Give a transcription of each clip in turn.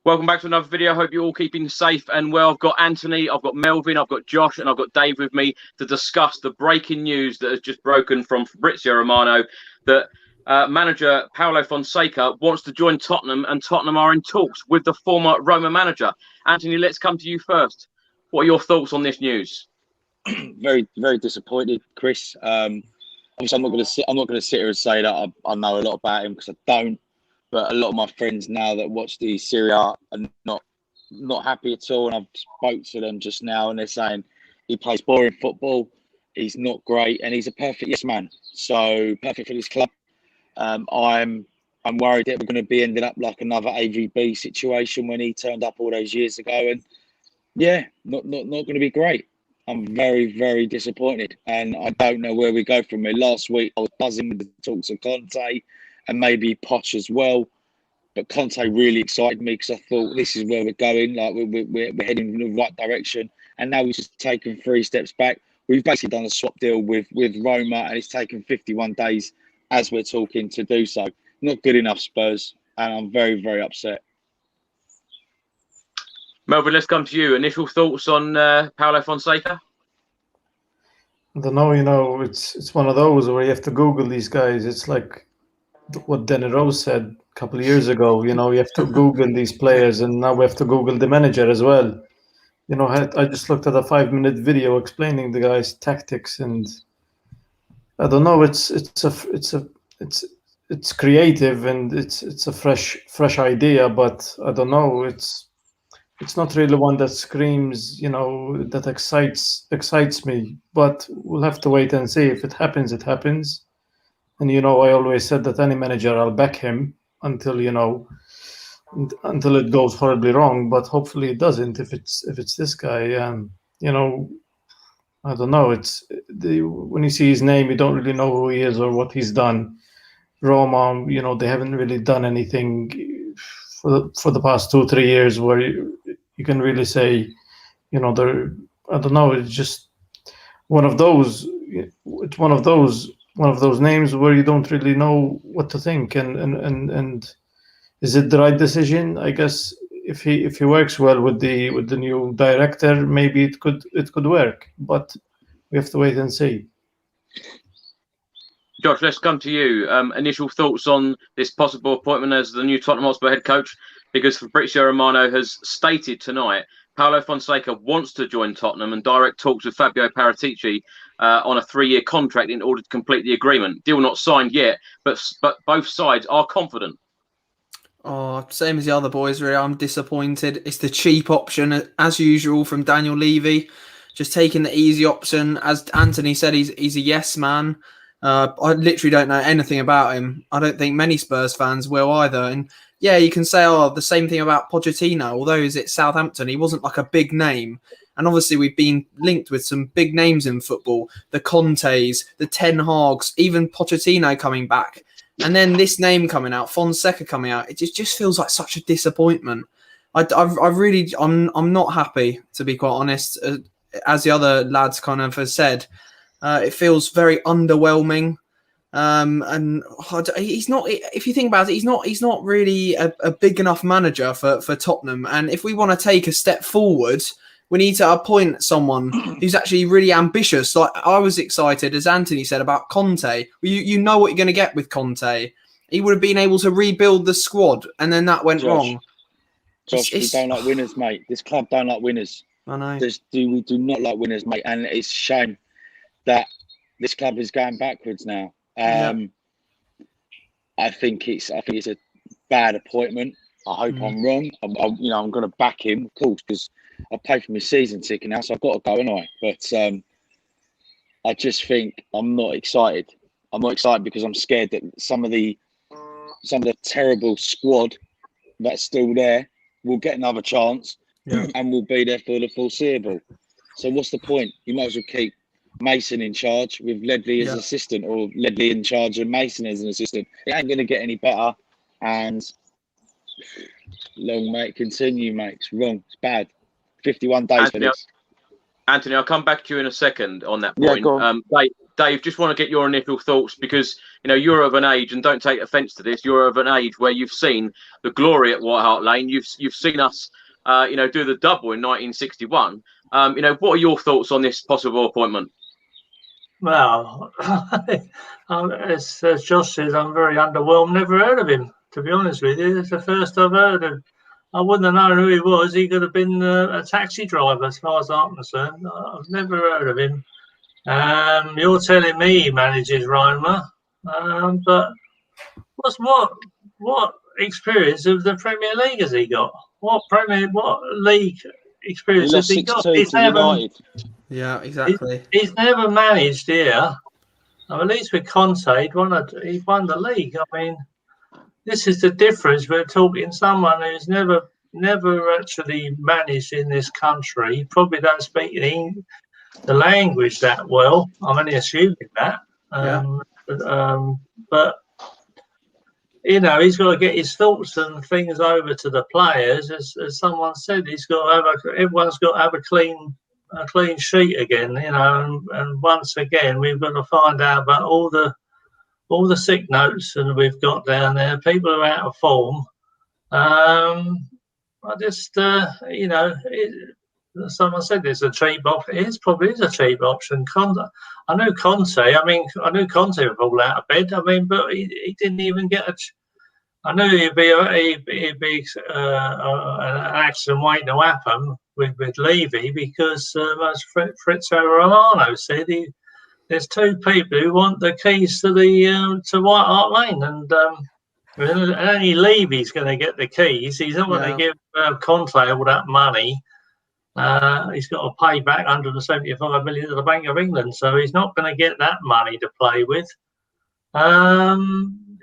Welcome back to another video. I hope you're all keeping safe and well. I've got Anthony, I've got Melvin, I've got Josh, and I've got Dave with me to discuss the breaking news that has just broken from Fabrizio Romano that manager Paulo Fonseca wants to join Tottenham, and Tottenham are in talks with the former Roma manager. Anthony, let's come to you first. What are your thoughts on this news? Very, very disappointed, Chris. Obviously, I'm not going to sit here and say that I know a lot about him, because I don't. But a lot of my friends now that watch the Serie A are not happy at all. And I've spoke to them just now, and they're saying he plays boring football. He's not great, and he's a perfect yes man. So perfect for this club. I'm worried that we're going to be ending up like another AVB situation when he turned up all those years ago. And yeah, not going to be great. I'm very, very disappointed, and I don't know where we go from here. Last week I was buzzing with the talks of Conte and maybe Poch as well, but Conte really excited me, because I thought this is where we're going. Like we're heading in the right direction, and now we've just taken 3 steps back. We've basically done a swap deal with Roma, and it's taken 51 days as we're talking to do so. Not good enough, Spurs, and I'm very, very upset. Melvin, let's come to you. Initial thoughts on Paulo Fonseca? I don't know, it's one of those where you have to Google these guys. It's like what Danny Rose said a couple of years ago. You have to Google these players, and now we have to Google the manager as well. I just looked at a 5-minute video explaining the guy's tactics, and I don't know. It's creative, and it's a fresh idea, but I don't know. It's not really one that screams, that excites me. But we'll have to wait and see. If it happens, it happens. And I always said that any manager, I'll back him until it goes horribly wrong. But hopefully it doesn't. If it's this guy, I don't know. When you see his name, you don't really know who he is or what he's done. Roma, they haven't really done anything for the past 2-3 years where you can really say, they're, I don't know. It's just one of those. It's one of those names where you don't really know what to think, and is it the right decision? I guess if he works well with the new director, maybe it could work, but we have to wait and see. Josh, let's come to you. Initial thoughts on this possible appointment as the new Tottenham Hotspur head coach, because Fabrizio Romano has stated tonight Paulo Fonseca wants to join Tottenham, and direct talks with Fabio Paratici on a 3-year contract in order to complete the agreement. Deal not signed yet, but both sides are confident. Oh, same as the other boys, really. I'm disappointed. It's the cheap option, as usual, from Daniel Levy. Just taking the easy option. As Anthony said, he's a yes man. I literally don't know anything about him. I don't think many Spurs fans will either. And yeah, you can say, the same thing about Pochettino. Although he's at Southampton, he wasn't like a big name. And obviously we've been linked with some big names in football. The Contes, the Ten Hags, even Pochettino coming back. And then this name coming out, Fonseca coming out. It just feels like such a disappointment. I'm not happy, to be quite honest. As the other lads kind of have said, it feels very underwhelming. And he's not. If you think about it, he's not really a big enough manager for Tottenham. And if we want to take a step forward, we need to appoint someone who's actually really ambitious. Like I was excited, as Anthony said, about Conte. You know what you're going to get with Conte. He would have been able to rebuild the squad, and then that went wrong. Josh, we don't like winners, mate. This club don't like winners. I know. We do not like winners, mate. And it's a shame that this club is going backwards now. I think it's a bad appointment. I hope I'm wrong. I'm going to back him, of course, because I paid for my season ticket now, so I've got to go, haven't I? But I just think I'm not excited. I'm not excited because I'm scared that some of the terrible squad that's still there will get another chance and will be there for the foreseeable. So what's the point? You might as well keep Mason in charge with Ledley as assistant, or Ledley in charge and Mason as an assistant. It ain't going to get any better. And long, mate. Continue, mate. It's wrong. It's bad. 51 days for this. Anthony, I'll come back to you in a second on that point. Dave, just want to get your initial thoughts because, you know, you're of an age, and don't take offence to this, you're of an age where you've seen the glory at White Hart Lane. You've seen us, you know, do the double in 1961. You know, what are your thoughts on this possible appointment? Well, as Josh says, I'm very underwhelmed. Never heard of him, to be honest with you. It's the first I've heard of. I wouldn't have known who he was. He could have been a taxi driver, as far as I'm concerned. I've never heard of him. You're telling me he manages Roma, but what experience of the Premier League has he got? What league experience has he got? He's never, yeah, exactly. He's never managed here. At least with Conte, he won the league. I mean, this is the difference. We're talking someone who's never actually managed in this country. He probably don't speak the language that well. I'm only assuming that. But you know, he's got to get his thoughts and things over to the players. As someone said, everyone's got to have a clean sheet again. You know, and once again, we've got to find out about all the sick notes and we've got down there. People are out of form. I just, you know, someone said it's a cheap option. It probably is a cheap option. I knew Conte would fall out of bed. I mean, but he didn't even get I knew he'd be an accident waiting to happen with Levy because, as Fritzo Romano said, there's two people who want the keys to White Hart Lane, and only Levy's going to get the keys. He's not going to give Conte all that money. He's got to pay back 175 million to the Bank of England, so he's not going to get that money to play with.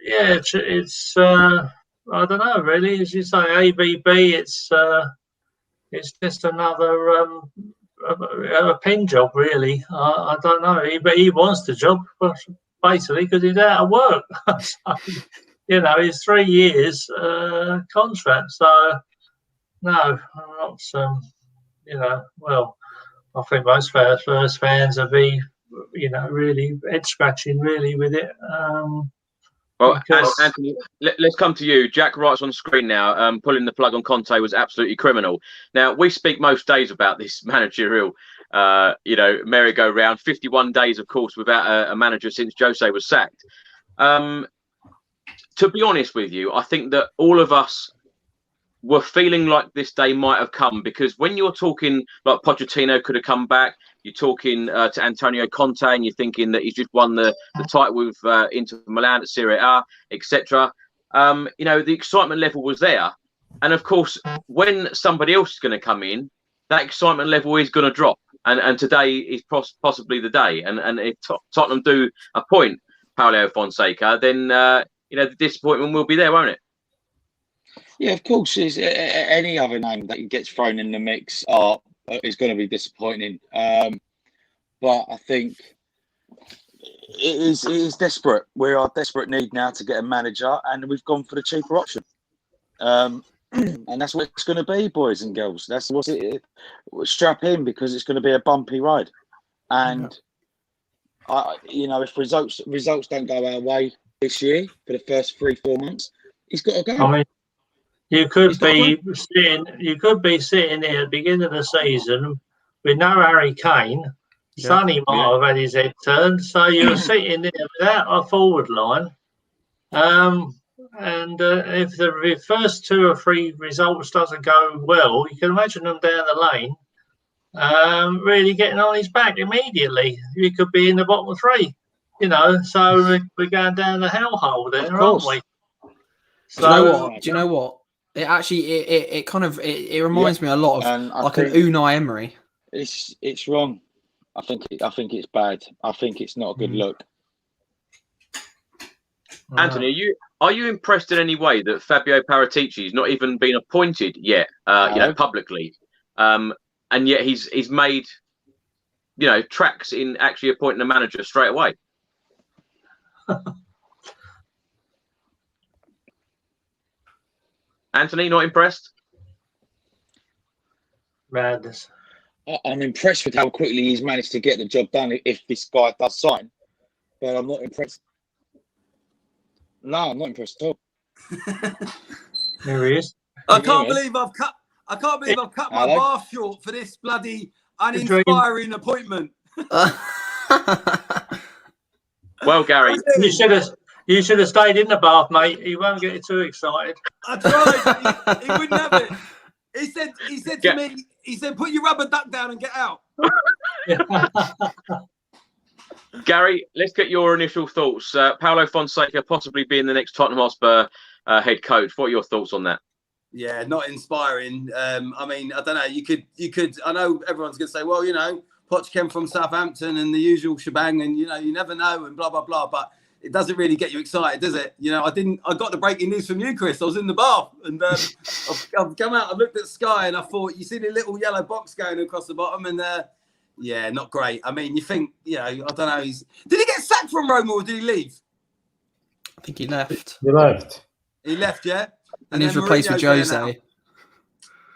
Yeah, it's I don't know really. As you say, ABB, it's just another a pen job really. I don't know, but he wants the job basically because he's out of work. So, you know, it's 3 years contract. So no, I'm not. You know, well, I think most Spurs fans will be, you know, really head scratching really with it. Well, Anthony, let's come to you. Jack writes on screen now, pulling the plug on Conte was absolutely criminal. Now, we speak most days about this managerial, you know, merry-go-round. 51 days, of course, without a manager since Jose was sacked. To be honest with you, I think that all of us were feeling like this day might have come because when you're talking like Pochettino could have come back, you're talking to Antonio Conte and you're thinking that he's just won the title with Inter Milan at Serie A, etc. You know, the excitement level was there. And of course, when somebody else is going to come in, that excitement level is going to drop. And today is possibly the day. And if Tottenham do appoint Paulo Fonseca, then, you know, the disappointment will be there, won't it? Yeah, of course. Any other name that gets thrown in the mix is going to be disappointing. But I think it is desperate. We are desperate need now to get a manager, and we've gone for the cheaper option. And that's what it's going to be, boys and girls. That's what it. Strap in because it's going to be a bumpy ride. And you know, if results don't go our way this year for the first 3-4 months, he's got to go. I mean, you could be sitting here at the beginning of the season with no Harry Kane. Yeah. Sonny might have had his head turned, so you're sitting there without a forward line. And if the first 2 or 3 results doesn't go well, you can imagine them down the lane, really getting on his back immediately. You could be in the bottom 3, you know. So we're going down the hellhole there, aren't we? So, do you know what? It actually it kind of it reminds me a lot of like an Unai Emery. It's wrong. I think it's bad. I think it's not a good look. Anthony, are you impressed in any way that Fabio Paratici's not even been appointed yet? You know, publicly, and yet he's made, you know, tracks in actually appointing a manager straight away. Anthony, not impressed? Madness. I'm impressed with how quickly he's managed to get the job done if this guy does sign. but I'm not impressed. No, I'm not impressed at all. There he is. I can't believe I've cut my Hello? bath short for this bloody uninspiring appointment. Well, Gary, You should have stayed in the bath, mate. He won't get too excited. I tried. He wouldn't have it. He said to me, he said, put your rubber duck down and get out. Gary, let's get your initial thoughts. Paulo Fonseca possibly being the next Tottenham Hotspur head coach. What are your thoughts on that? Yeah, not inspiring. I mean, I don't know. You could. I know everyone's going to say, well, you know, Poch came from Southampton and the usual shebang, and you know, you never know, and blah blah blah. But it doesn't really get you excited, does it? You know, I got the breaking news from you, Chris. I was in the bath, and I've come out. I looked at Sky, and I thought, you see the little yellow box going across the bottom, and yeah, not great. I mean, you think, you know, I don't know. Did he get sacked from Roma or did he leave? I think he left. He left. He left, yeah. And he's replaced with Jose.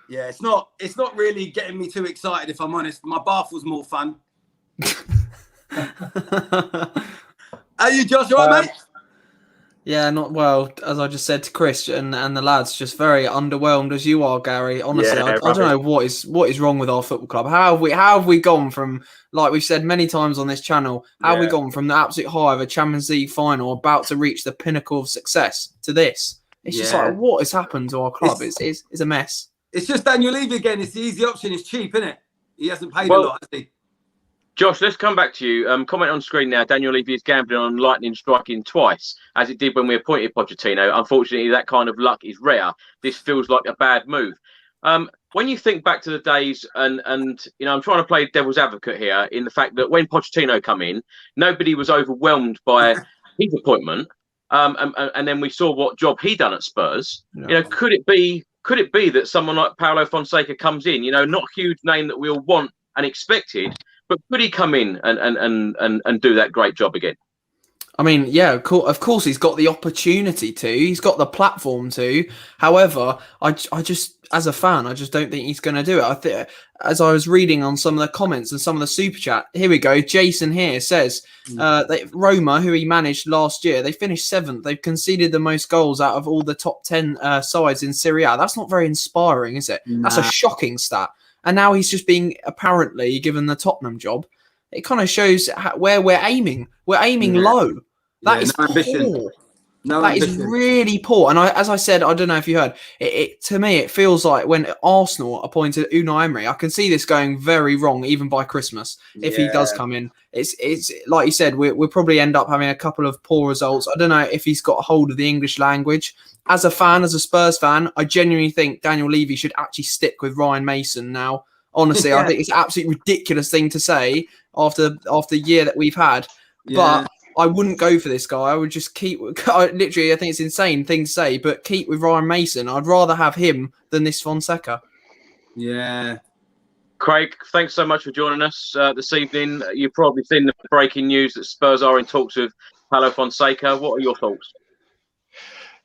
Yeah, it's not really getting me too excited, if I'm honest. My bath was more fun. Are you, Josh? All right, mate? Yeah, not well. As I just said to Chris and the lads, just very underwhelmed as you are, Gary. Honestly, Yeah, I don't know what is wrong with our football club. How have we gone from, like we've said many times on this channel, how have we gone from the absolute high of a Champions League final, about to reach the pinnacle of success, to this? It's just like, what has happened to our club? It's a mess. It's just Daniel Levy again. It's the easy option. It's cheap, isn't it? He hasn't paid a lot, has he? Josh, let's come back to you. Comment on screen now. Daniel Levy is gambling on lightning striking twice, as it did when we appointed Pochettino. Unfortunately, that kind of luck is rare. This feels like a bad move. When you think back to the days, and you know, I'm trying to play devil's advocate here in the fact that when Pochettino come in, nobody was overwhelmed by his appointment. And then we saw what job he done at Spurs. Yeah. You know, could it be that someone like Paulo Fonseca comes in? You know, not a huge name that we all want and expected, but could he come in and do that great job again? I mean, yeah, of course he's got the opportunity to. He's got the platform to. However, I just, as a fan, I just don't think he's going to do it. I think, as I was reading on some of the comments and some of the super chat, here we go. Jason here says Roma, who he managed last year, they finished 7th. They've conceded the most goals out of all the top 10 sides in Serie A. That's not very inspiring, is it? Nah. That's a shocking stat. And now he's just being apparently given the Tottenham job. It kind of shows where we're aiming. We're aiming low. That is poor. That is really poor. And as I said, I don't know if you heard, to me, it feels like when Arsenal appointed Unai Emery, I can see this going very wrong, even by Christmas, if he does come in. It's like you said, we'll probably end up having a couple of poor results. I don't know if he's got a hold of the English language. As a fan, as a Spurs fan, I genuinely think Daniel Levy should actually stick with Ryan Mason now. Honestly, I think it's an absolutely ridiculous thing to say after the year that we've had. But I wouldn't go for this guy. I would just keep. Literally, I think it's insane thing to say, but keep with Ryan Mason. I'd rather have him than this Fonseca. Yeah. Craig, thanks so much for joining us this evening. You've probably seen the breaking news that Spurs are in talks with Paulo Fonseca. What are your thoughts?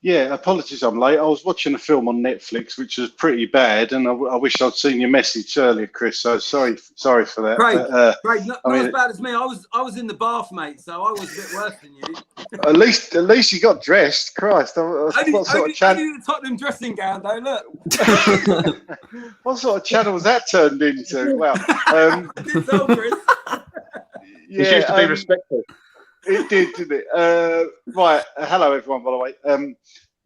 Yeah, apologies I'm late. I was watching a film on Netflix, which was pretty bad, and I wish I'd seen your message earlier, Chris. So sorry for that. Craig, not as bad as me. I was in the bath, mate, so I was a bit worse than you. At least you got dressed. Christ, only the Tottenham dressing gown, though. Look. What sort of channel was that turned into? Wow. It used to be respectful. It did, didn't it? Right. Hello, everyone, by the way.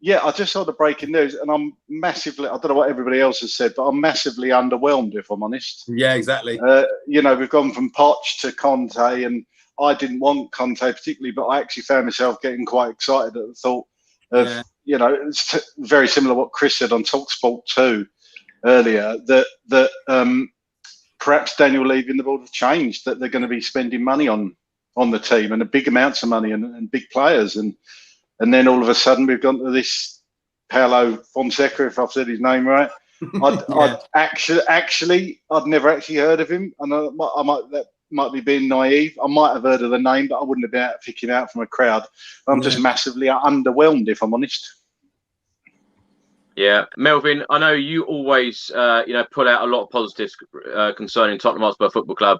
Yeah, I just saw the breaking news, and I'm massively, I don't know what everybody else has said, but I'm massively underwhelmed, if I'm honest. Yeah, exactly. You know, we've gone from Poch to Conte, and I didn't want Conte particularly, but I actually found myself getting quite excited at the thought of, you know, it's very similar to what Chris said on TalkSport 2 earlier, that perhaps Daniel Levy and the board have changed, that they're going to be spending money on the team and big amounts of money and big players. And then all of a sudden we've gone to this Paulo Fonseca, if I've said his name right. I'd never actually heard of him. And that might be being naive. I might have heard of the name, but I wouldn't have been able to pick him out from a crowd. I'm just massively underwhelmed, if I'm honest. Yeah, Melvin, I know you always, pull out a lot of positives concerning Tottenham Hotspur Football Club,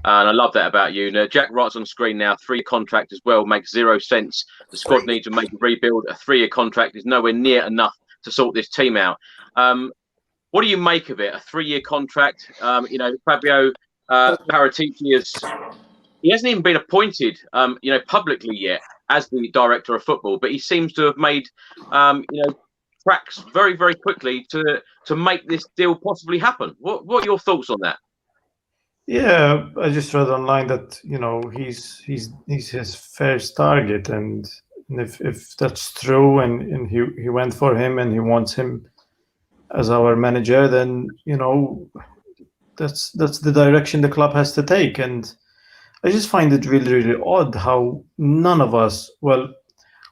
and I love that about you. Now, Jack writes on screen now, 3 contract as well makes 0 sense. The squad needs to make a rebuild. A 3-year contract is nowhere near enough to sort this team out. What do you make of it? A 3-year contract? Fabio Paratici he hasn't even been appointed, publicly yet as the director of football, but he seems to have made, tracks very, very quickly to make this deal possibly happen. What are your thoughts on that? Yeah, I just read online that he's his first target, and if that's true, and he went for him and he wants him as our manager, then that's the direction the club has to take. And I just find it really, really odd how none of us, well,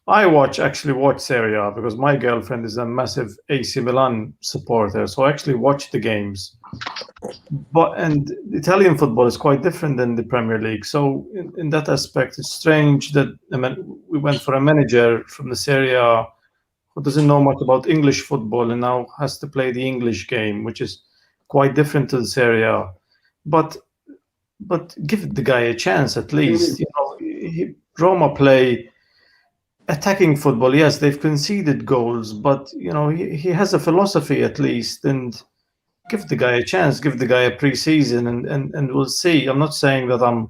I actually watch Serie A because my girlfriend is a massive AC Milan supporter, so I actually watch the games. And Italian football is quite different than the Premier League. So in that aspect, it's strange that we went for a manager from the Serie A who doesn't know much about English football and now has to play the English game, which is quite different to the Serie A. But give the guy a chance at least. Roma play attacking football. Yes, they've conceded goals, but he has a philosophy at least, and give the guy a chance, give the guy a pre-season, and we'll see. I'm not saying that I'm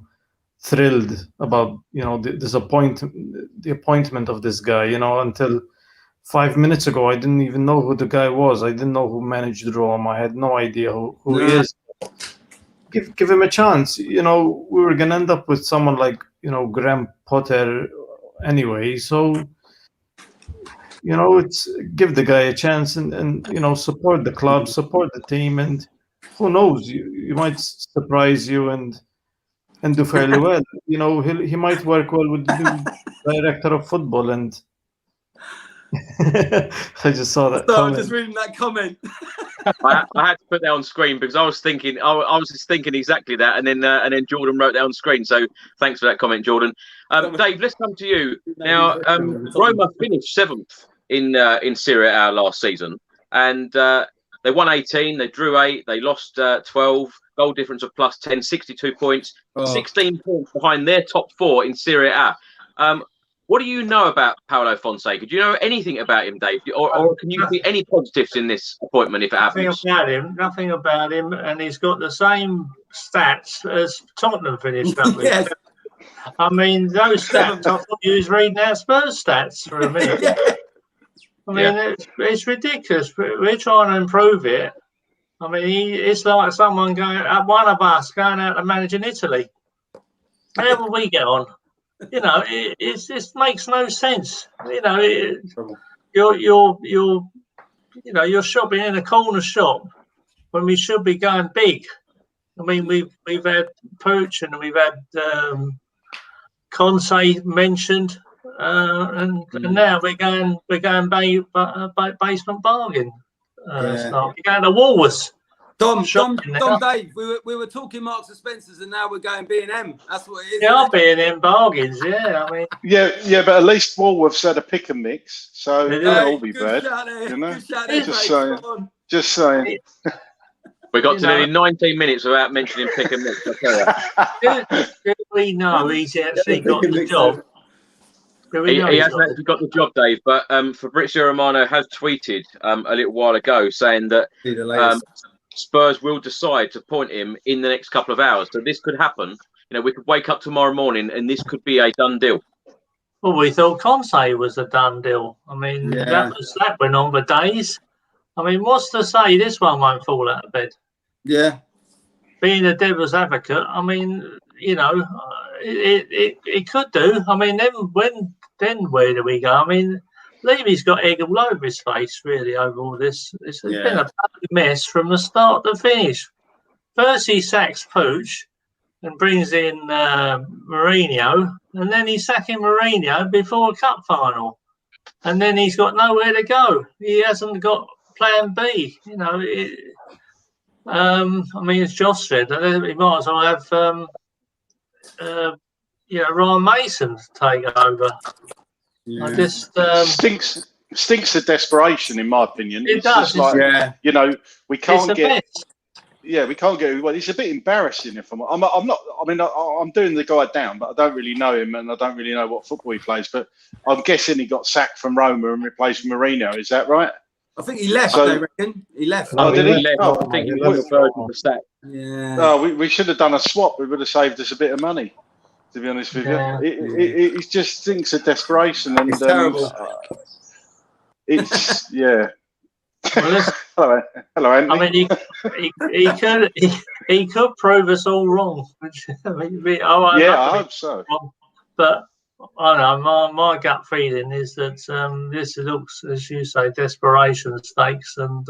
thrilled about the appointment of this guy. Until 5 minutes ago, I didn't even know who the guy was. I didn't know who managed Roma. I had no idea who he is. Give him a chance. We were gonna end up with someone like Graham Potter anyway. So it's give the guy a chance and support the club, support the team, and who knows, you might surprise you and do fairly well. He might work well with the new director of football. And I just saw that. I'm just reading that comment. I had to put that on screen because I was thinking, I was just thinking exactly that, and then Jordan wrote that on screen. So thanks for that comment, Jordan. Dave, let's come to you now. Roma finished 7th in Serie A last season, and they won 18, they drew 8, they lost 12. Goal difference of +10, 62 points, 16 points behind their top 4 in Serie A. What do you know about Paulo Fonseca? Do you know anything about him, Dave? Or can you see any positives in this appointment if it happens? Nothing about him. And he's got the same stats as Tottenham finished up with. Yes. I mean, those stats, I thought you was reading our Spurs stats for a minute. I mean, it's ridiculous. We're trying to improve it. I mean, it's like someone one of us going out to manage in Italy. How will we get on? It just makes no sense. You're shopping in a corner shop when we should be going big. I mean, we've had Pooch and we've had Conte mentioned, and now we're going basement bargain. We're going to Woolworths. Dom, Dave, we were talking Marks and Spencers, and now we're going B&M. That's what it is. Yeah, B&M bargains. Yeah, I mean. Yeah, but at least Woolworths had a pick and mix, so it won't all be bad. Just saying. We got to nearly 19 minutes without mentioning pick and mix. I tell you. Do we know he's actually got the job? He hasn't actually got the job, Dave, but Fabrizio Romano has tweeted a little while ago saying that Spurs will decide to appoint him in the next couple of hours. So this could happen. We could wake up tomorrow morning and this could be a done deal. Well, we thought Conte was a done deal. I mean, that went on for days. I mean, what's to say this one won't fall out of bed? Yeah. Being a devil's advocate, I mean, it could do. I mean, then where do we go? I mean, Levy's got egg all over his face, really, over all this. It's been a bloody mess from the start to finish. First, he sacks Pooch and brings in Mourinho, and then he's sacking Mourinho before a cup final. And then he's got nowhere to go. He hasn't got plan B. I mean, as Josh said, he might as well have, Ryan Mason take over. Yeah. I just stinks stinks of desperation, in my opinion. It it's does. just like, Yeah. you know, we can't get. Best. Yeah, we can't get. Well, it's a bit embarrassing. If I'm not. I mean, I'm doing the guy down, but I don't really know him, and I don't really know what football he plays. But I'm guessing he got sacked from Roma and replaced with Mourinho. Is that right? I think he left. So- I reckon he left. Oh, did he? left. Oh, I think he he was left. referred to the sack. Yeah. Oh, we should have done a swap. We would have saved us a bit of money. To be honest with Yeah. you, it just stinks of desperation, and It's terrible. It's yeah. Well, Hello, Andy. I mean, he could prove us all wrong. I hope so. But I know my gut feeling is that this looks, as you say, desperation stakes, and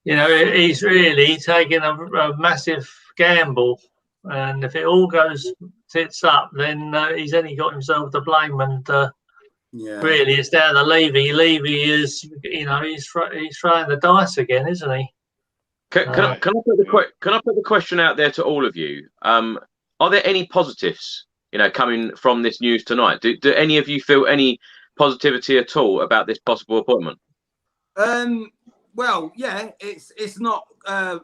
you know, he's really taking a massive gamble. And if it all goes tits up, then he's only got himself to blame. And really, it's down to Levy. Levy is, you know, he's throwing the dice again, isn't he? Can I put the question out there to all of you? Are there any positives, you know, coming from this news tonight? Do any of you feel any positivity at all about this possible appointment? Well, yeah, it's not Potter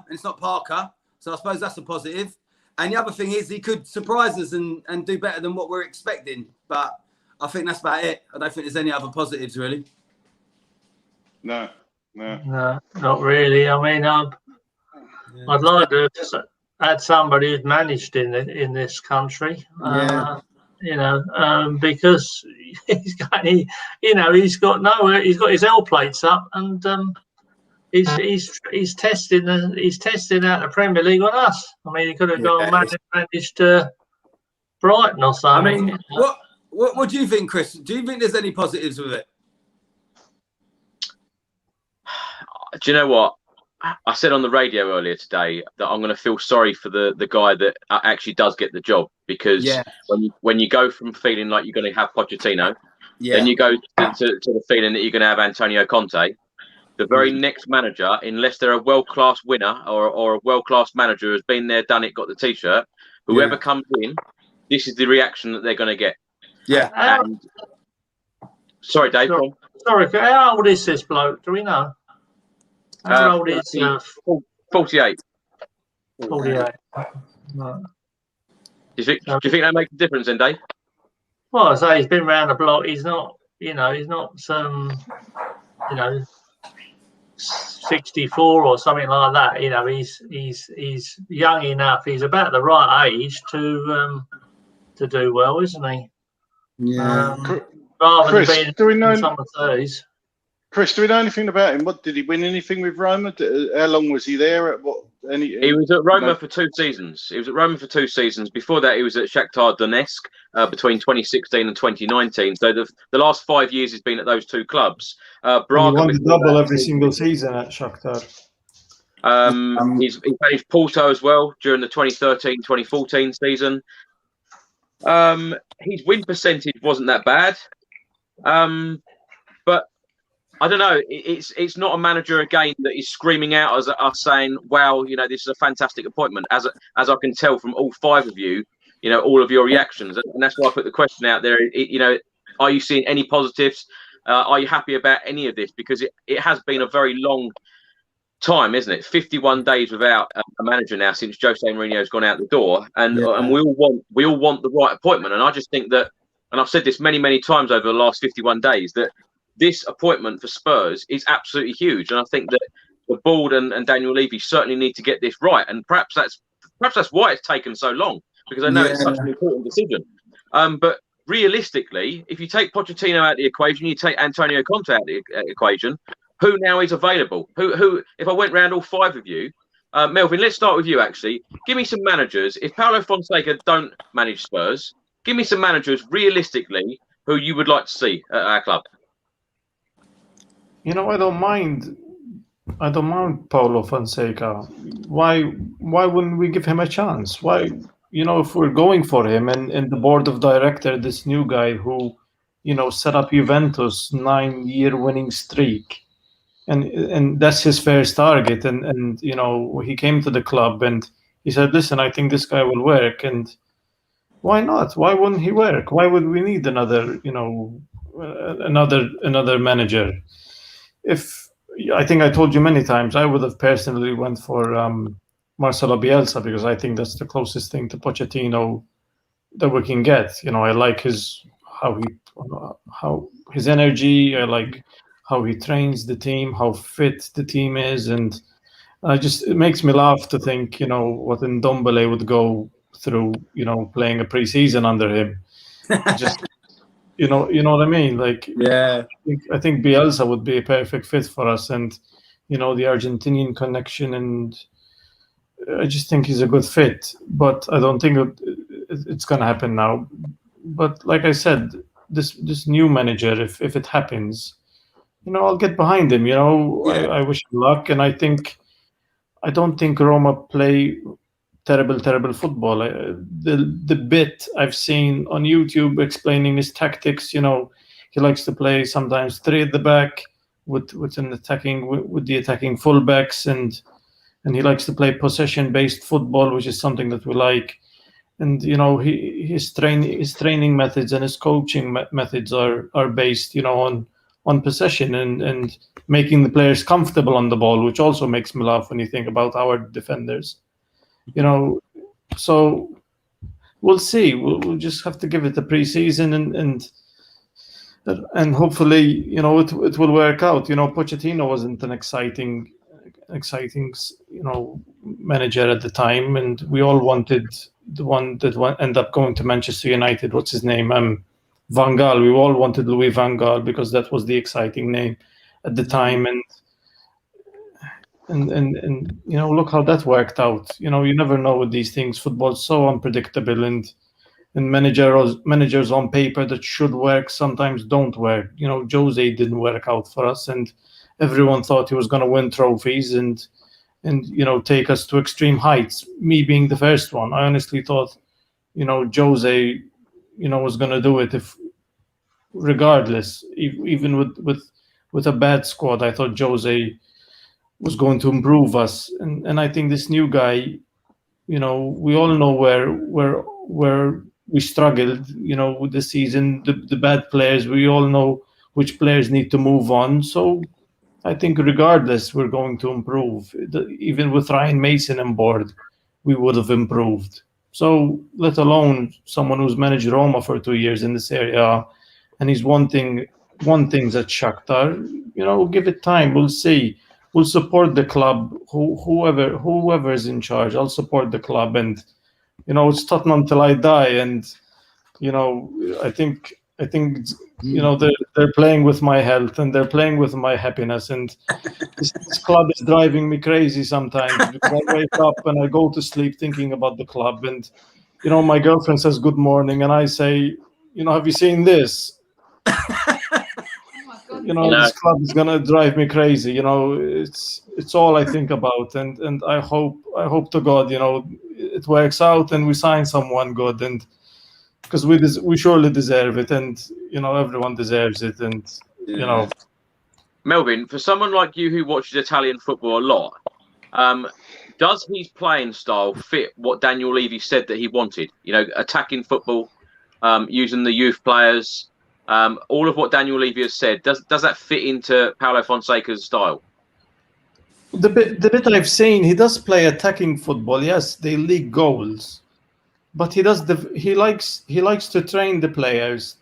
and it's not Parker, so I suppose that's a positive. And the other thing is he could surprise us and do better than what we're expecting. But I think that's about it. I don't think there's any other positives really. No. No, not really. I mean, I'd like to have had somebody who's managed in this country. You know, because he's got his L plates up, and he's testing out the Premier League on us. I mean, he could have gone and managed Brighton or something. I mean, what do you think, Chris? Do you think there's any positives with it? Do you know what? I said on the radio earlier today that I'm going to feel sorry for the guy that actually does get the job, because when you go from feeling like you're going to have Pochettino, then you go to the feeling that you're going to have Antonio Conte. The very next manager, unless they're a world-class winner or a world-class manager who's been there, done it, got the T-shirt, whoever comes in, this is the reaction that they're going to get. Yeah. Sorry, Dave. Sorry, how old is this bloke? Do we know? How old is 48. 48. Do you think that makes a difference then, Dave? Well, I say he's been around the block. He's not 64 or something like that. You know, he's young enough. He's about the right age to do well, isn't he? Yeah. Rather Chris, than being do we know? in some of the 30s. Chris, do we know anything about him? What did he win anything with Roma? How long was he there? He was at Roma for 2 seasons. Before that, he was at Shakhtar Donetsk between 2016 and 2019. So the last 5 years he's been at those 2 clubs. Braga, he won the double every single season at Shakhtar. He's managed Porto as well during the 2013-2014 season. His win percentage wasn't that bad, but I don't know. It's not a manager again that is screaming out as us saying, "Wow, you know, this is a fantastic appointment." As I can tell from all 5 of you, you know, all of your reactions, and that's why I put the question out there. You know, are you seeing any positives? Are you happy about any of this? Because it has been a very long time, isn't it? 51 days without a manager now since Jose Mourinho's gone out the door, and we all want the right appointment. And I just think that, and I've said this many times over the last 51 days, that this appointment for Spurs is absolutely huge, and I think that the board and Daniel Levy certainly need to get this right. And perhaps that's why it's taken so long, because I know it's such an important decision. But realistically, if you take Pochettino out of the equation, you take Antonio Conte out of the equation, who now is available? Who? If I went round all 5 of you, Melvin, let's start with you. Actually, give me some managers. If Paulo Fonseca don't manage Spurs, give me some managers realistically who you would like to see at our club. You know, I don't mind Paulo Fonseca. Why wouldn't we give him a chance? Why, you know, if we're going for him and the board of director, this new guy who, you know, set up Juventus 9-year winning streak, and that's his first target, and you know, he came to the club and he said, listen, I think this guy will work, and why not? Why wouldn't he work? Why would we need another, you know, another manager. If I think I told you many times, I would have personally went for Marcelo Bielsa, because I think that's the closest thing to Pochettino that we can get. I like his his energy. I like how he trains the team, how fit the team is, and it makes me laugh to think, what Ndombele would go through, playing a preseason under him. Just, you know what I mean? Like, Yeah. I think Bielsa would be a perfect fit for us, and the Argentinian connection, and I just think he's a good fit. But I don't think it's going to happen now. But like I said, this new manager, if it happens, I'll get behind him. I wish him luck, and I don't think Roma play terrible football. The bit I've seen on YouTube explaining his tactics, he likes to play sometimes 3 at the back with the attacking fullbacks, and he likes to play possession-based football, which is something that we like. And his training methods and his coaching methods are based, on possession and making the players comfortable on the ball, which also makes me laugh when you think about our defenders. So we'll see. We'll just have to give it a preseason and hopefully, it will work out. Pochettino wasn't an exciting, manager at the time, and we all wanted the one that ended up going to Manchester United. What's his name? Van Gaal. We all wanted Louis Van Gaal because that was the exciting name at the time, and look how that worked out. You never know with these things. Football's so unpredictable, and managers on paper that should work sometimes don't work. Jose didn't work out for us, and everyone thought he was going to win trophies and take us to extreme heights. Me being the first one, I honestly thought Jose was going to do it if regardless, even with a bad squad. I thought Jose was going to improve us, and I think this new guy, we all know where we struggled, with the season, the bad players. We all know which players need to move on. So I think regardless, we're going to improve. Even with Ryan Mason on board, we would have improved. So let alone someone who's managed Roma for 2 years in this area, and he's won things at Shakhtar. Give it time. We'll see. We'll support the club. Whoever is in charge, I'll support the club. And it's Tottenham till I die. And I think they're playing with my health, and they're playing with my happiness. And this club is driving me crazy sometimes, because I wake up and I go to sleep thinking about the club. And my girlfriend says good morning, and I say, have you seen this? This club is gonna drive me crazy. It's all I think about, and I hope to God, it works out and we sign someone good, and because we surely deserve it, and everyone deserves it, and Melvin, for someone like you who watches Italian football a lot, does his playing style fit what Daniel Levy said that he wanted? Attacking football, using the youth players. All of what Daniel Levy has said, does that fit into Paulo Fonseca's style? The bit I've seen, he does play attacking football. Yes, they leak goals, but he likes to train the players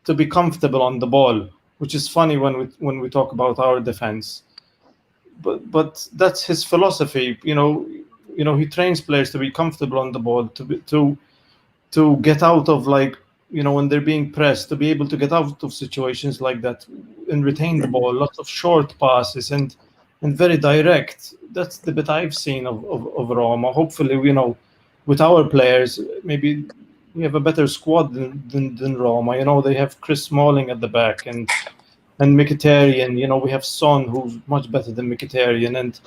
to be comfortable on the ball, which is funny when we talk about our defense. But that's his philosophy. He trains players to be comfortable on the ball, to get out of, like, when they're being pressed, to be able to get out of situations like that and retain the ball. Lots of short passes and very direct. That's the bit I've seen of Roma. Hopefully, with our players, maybe we have a better squad than Roma. They have Chris Smalling at the back and Mkhitaryan. We have Son, who's much better than Mkhitaryan, and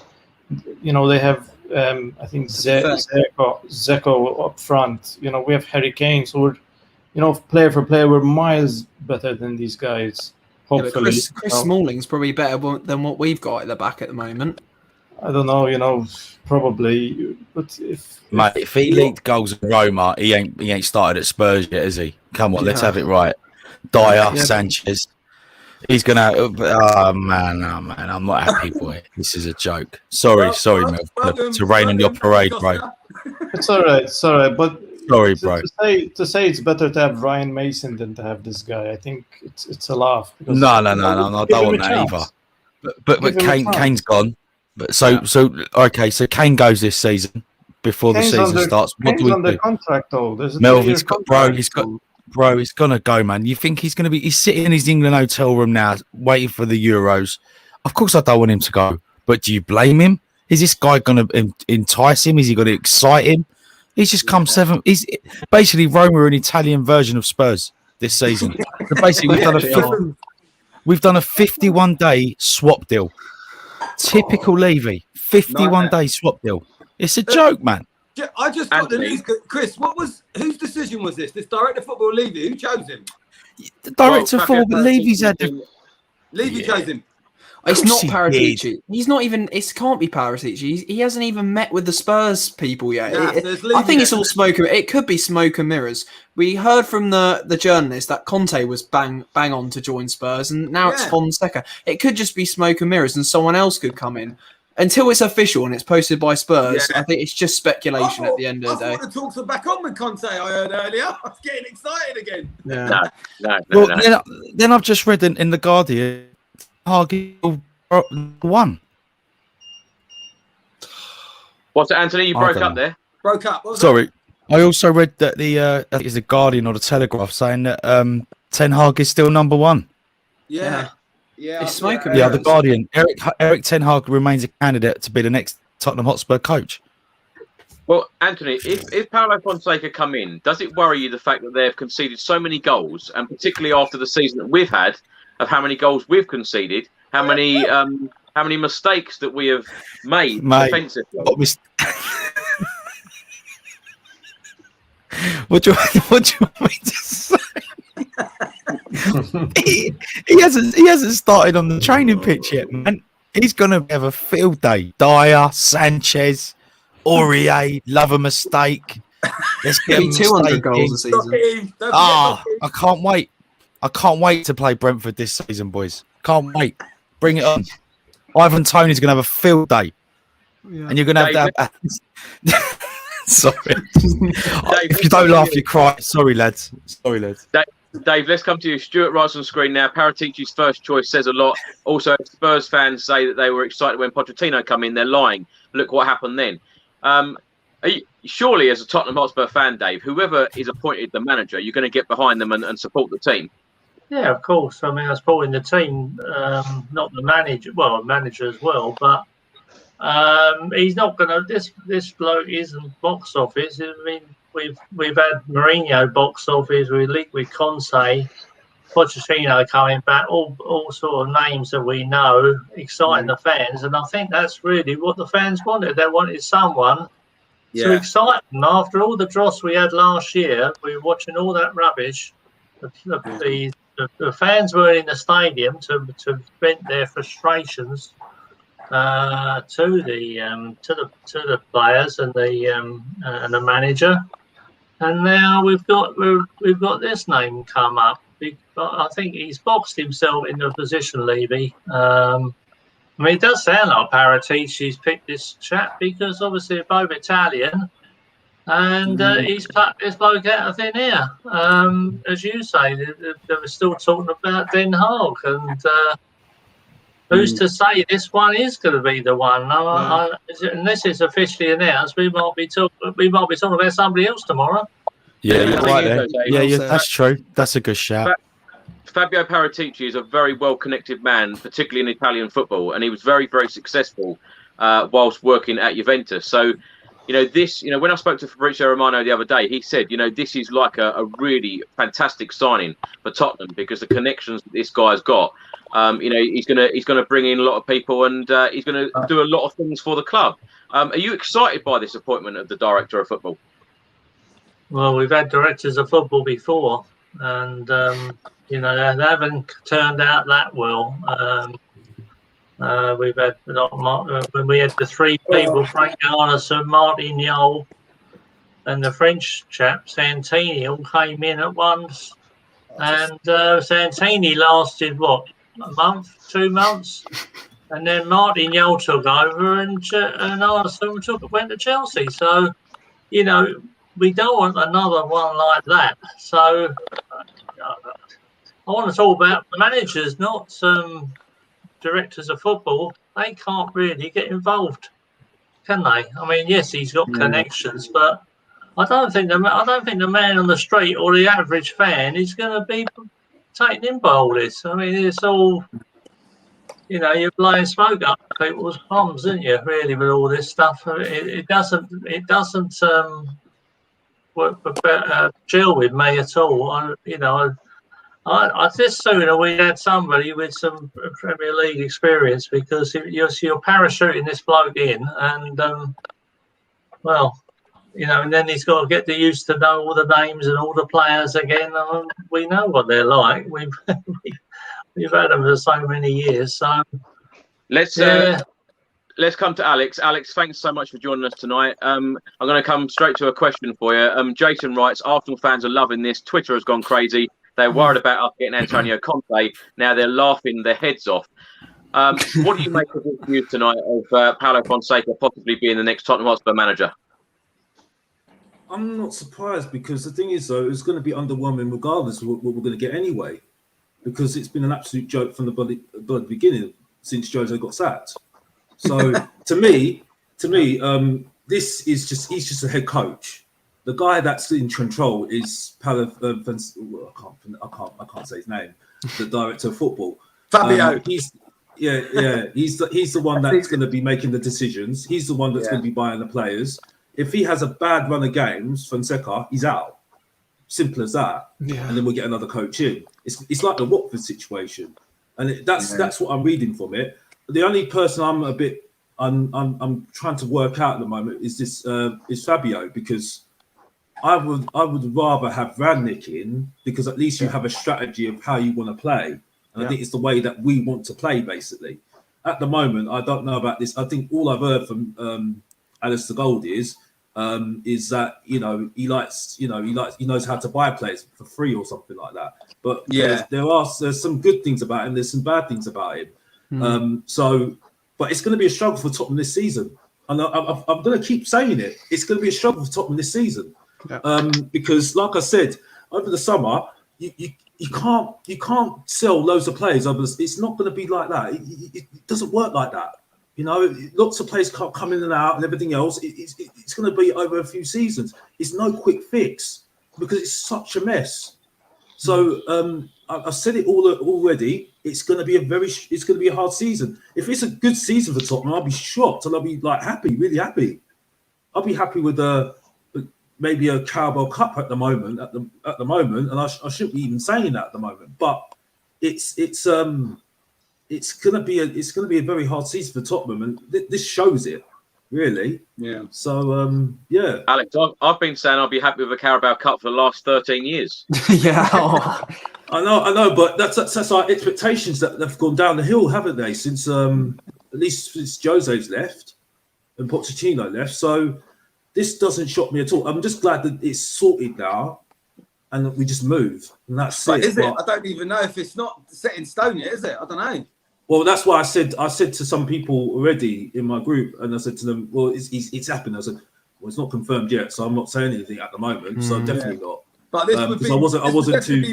they have I think Zeko up front. We have Harry Kane, so we're player for player, we're miles better than these guys. Hopefully, Chris Smalling's probably better than what we've got at the back at the moment. I don't know, probably. But if he leaked goals at Roma, he ain't started at Spurs yet, is he? Come on, let's have it right. Dyer, Sanchez. He's gonna. Oh man, I'm not happy, boy. This is a joke. Sorry, Mel, to rain on your parade, bro. It's all right. But sorry, bro. To say it's better to have Ryan Mason than to have this guy, I think it's a laugh. No. I don't want that either. But Kane's gone. But so Kane goes this season before Kane's the season starts. What do we do? Contract though. Melvin's got, bro, he's gonna go, man. You think he's gonna be? He's sitting in his England hotel room now, waiting for the Euros. Of course, I don't want him to go. But do you blame him? Is this guy gonna entice him? Is he gonna excite him? He's just come seventh. He's basically Roma, an Italian version of Spurs this season. So basically, we've done a 51-day swap deal. Typical Levy, 51-day swap deal. It's a joke, man. I just got the news, Chris. Whose decision was this? This director of football, Levy. Who chose him? The director of football, but Levy's had Levy chose him. It's not Paratici. He's not even. It can't be Paratici. He hasn't even met with the Spurs people yet. I think it's all smoke. It could be smoke and mirrors. We heard from the journalist that Conte was bang on to join Spurs, and now it's Fonseca. It could just be smoke and mirrors, and someone else could come in. Until it's official and it's posted by Spurs, I think it's just speculation at the end of the day. I thought the talks are back on with Conte, I heard earlier. I was getting excited again. Yeah. No. Then I've just read in The Guardian, Hargy won. What's it, Anthony? You broke up there. Broke up. Sorry. I also read that I think it's The Guardian or The Telegraph saying that Ten Hag is still number one. Yeah. It's smoking. Yeah, The Guardian. Eric Ten Hag remains a candidate to be the next Tottenham Hotspur coach. Well, Anthony, if Paulo Fonseca come in, does it worry you the fact that they've conceded so many goals, and particularly after the season that we've had, of how many goals we've conceded, how many mistakes that we have made defensively? What do you want me to say? he hasn't started on the training pitch yet, man. He's gonna have a field day. Dyer, Sanchez, Aurier, love a mistake. Let's get 200 goals a season. I can't wait. I can't wait to play Brentford this season, boys. Can't wait. Bring it on. Ivan Toney's gonna have a field day, and you're gonna have to have. Sorry. If you don't laugh, you cry. Sorry, lads. Dave, let's come to you. Stuart writes on screen now. Paratici's first choice says a lot. Also, Spurs fans say that they were excited when Pochettino come in. They're lying. Look what happened then. Surely, as a Tottenham Hotspur fan, Dave, whoever is appointed the manager, you're going to get behind them and support the team. Yeah, of course. I mean, I'm supporting the team, not the manager. Well, the manager as well, but he's not going to. This bloke isn't box office. I mean, we've had Mourinho box office. We linked with Conte, Pochettino coming back. All sort of names that we know, exciting the fans, and I think that's really what the fans wanted. They wanted someone to excite them. After all the dross we had last year, we were watching all that rubbish. The fans were in the stadium to vent their frustrations to the players and the manager, and now we've got this name come up. I think he's boxed himself into a position, Levy. I mean, it does sound like Paratici's picked this chap because obviously they're both Italian, and he's plucked this bloke out of thin air. As you say, they were still talking about Den Haag, and who's to say this one is going to be the one? Unless it's officially announced, we might be talking about somebody else tomorrow. Yeah, you're right there. Yeah, that's true. That's a good shout. Fabio Paratici is a very well-connected man, particularly in Italian football, and he was very, very successful whilst working at Juventus. So, when I spoke to Fabrizio Romano the other day, he said, this is like a really fantastic signing for Tottenham because the connections that this guy's got. He's gonna bring in a lot of people, and he's gonna do a lot of things for the club. Are you excited by this appointment of the director of football? Well, we've had directors of football before, and they haven't turned out that well. We've had when we had the three people, Frank Arneson, Martin Yol, and the French chap Santini all came in at once. And Santini lasted, what, a month, 2 months? And then Martin Yole took over and Arsenal went to Chelsea. So, you know, we don't want another one like that. So I want to talk about managers, not directors of football. They can't really get involved, can they? I mean, yes, he's got connections, but I don't think the man on the street or the average fan is going to be taken in by all this. I mean, it's all, you know, you're blowing smoke up people's bums, aren't you? Really, with all this stuff, it doesn't gel with me at all. I just sooner we had somebody with some Premier League experience, because you're parachuting this bloke in, and well, you know, and then he's got to get used to know all the names and all the players again. We know what they're like. We've had them for so many years. So let's come to Alex. Alex, thanks so much for joining us tonight. I'm going to come straight to a question for you. Jason writes, Arsenal fans are loving this. Twitter has gone crazy. They're worried about us getting Antonio Conte. Now they're laughing their heads off. What do you make of this news tonight of Paulo Fonseca possibly being the next Tottenham Hotspur manager? I'm not surprised, because the thing is, though, it's going to be underwhelming regardless of what we're going to get anyway, because it's been an absolute joke from the beginning since Jose got sacked. So to me, this is he's just a head coach. The guy that's in control is Paulo. I can't say his name. The director of football, Fabio. He's the one that's going to be making the decisions. He's the one that's going to be buying the players. If he has a bad run of games, Fonseca, he's out. Simple as that. Yeah. And then we'll get another coach in. It's like the Watford situation, and that's what I'm reading from it. The only person I'm trying to work out at the moment is Fabio, because I would rather have Rangnick in, because at least you have a strategy of how you want to play, and I think it's the way that we want to play. Basically, at the moment, I don't know about this. I think all I've heard from Alistair Gold is that he knows how to buy players for free or something like that. But there's some good things about him. There's some bad things about him. But it's going to be a struggle for Tottenham this season, and I'm going to keep saying it. It's going to be a struggle for Tottenham this season, because, like I said, over the summer, you can't sell loads of players. It's not going to be like that. It doesn't work like that. You know, lots of players can't come in and out and everything else. It's going to be over a few seasons. It's no quick fix, because it's such a mess. So I've said it all already. It's going to be a hard season. If it's a good season for Tottenham, I'll be shocked, and I'll be happy, really happy. I'll be happy with maybe a Carabao Cup at the moment. At the moment, and I shouldn't be even saying that at the moment. But it's going to be a very hard season for Tottenham, and this shows it, really. Yeah. So Alex, I've been saying I'll be happy with a Carabao Cup for the last 13 years. I know, but that's our expectations that have gone down the hill, haven't they? Since at least since Jose's left and Pochettino left. So this doesn't shock me at all. I'm just glad that it's sorted now, and that we just move, and that's it. Is it? I don't even know if it's not set in stone yet, is it? I don't know. Well, that's why I said to some people already in my group, and I said to them, well, it's happened. I said, well, it's not confirmed yet, so I'm not saying anything at the moment. So definitely not. But this would be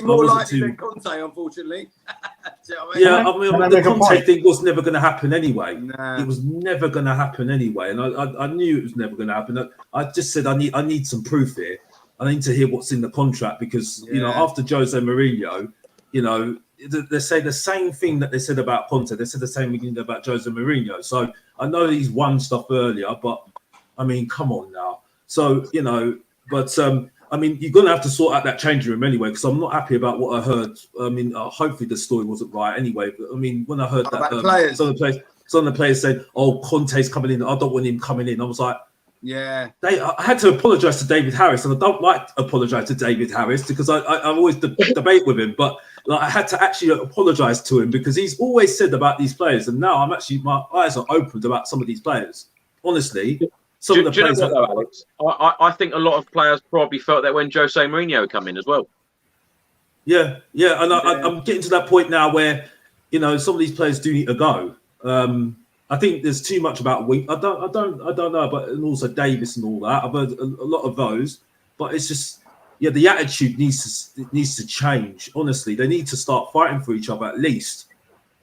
more likely than Conte, unfortunately. The Conte thing was never going to happen anyway. It was never going to happen anyway, and I knew it was never going to happen. I just said I need some proof here. I need to hear what's in the contract, because after Jose Mourinho, they say the same thing that they said about Conte. They said the same thing about Jose Mourinho. So I know he's won stuff earlier, but I mean, come on now. So I mean, you're going to have to sort out that changing room anyway, because I'm not happy about what I heard. I mean, hopefully the story wasn't right anyway. But I mean, when I heard that some of the players said, "Oh, Conte's coming in. I don't want him coming in." I was like, I had to apologise to David Harris, and I don't like to apologise to David Harris, because I always debate with him. But I had to actually apologise to him, because he's always said about these players, and now my eyes are opened about some of these players. Honestly. Do you know what, though, Alex? I think a lot of players probably felt that when Jose Mourinho come in as well. Yeah, and I'm getting to that point now where, you know, some of these players do need to go. I think there's too much about weak. I don't know, but and also Davis and all that. I've heard a lot of those, but it's just, yeah, the attitude needs to change. Honestly, they need to start fighting for each other at least,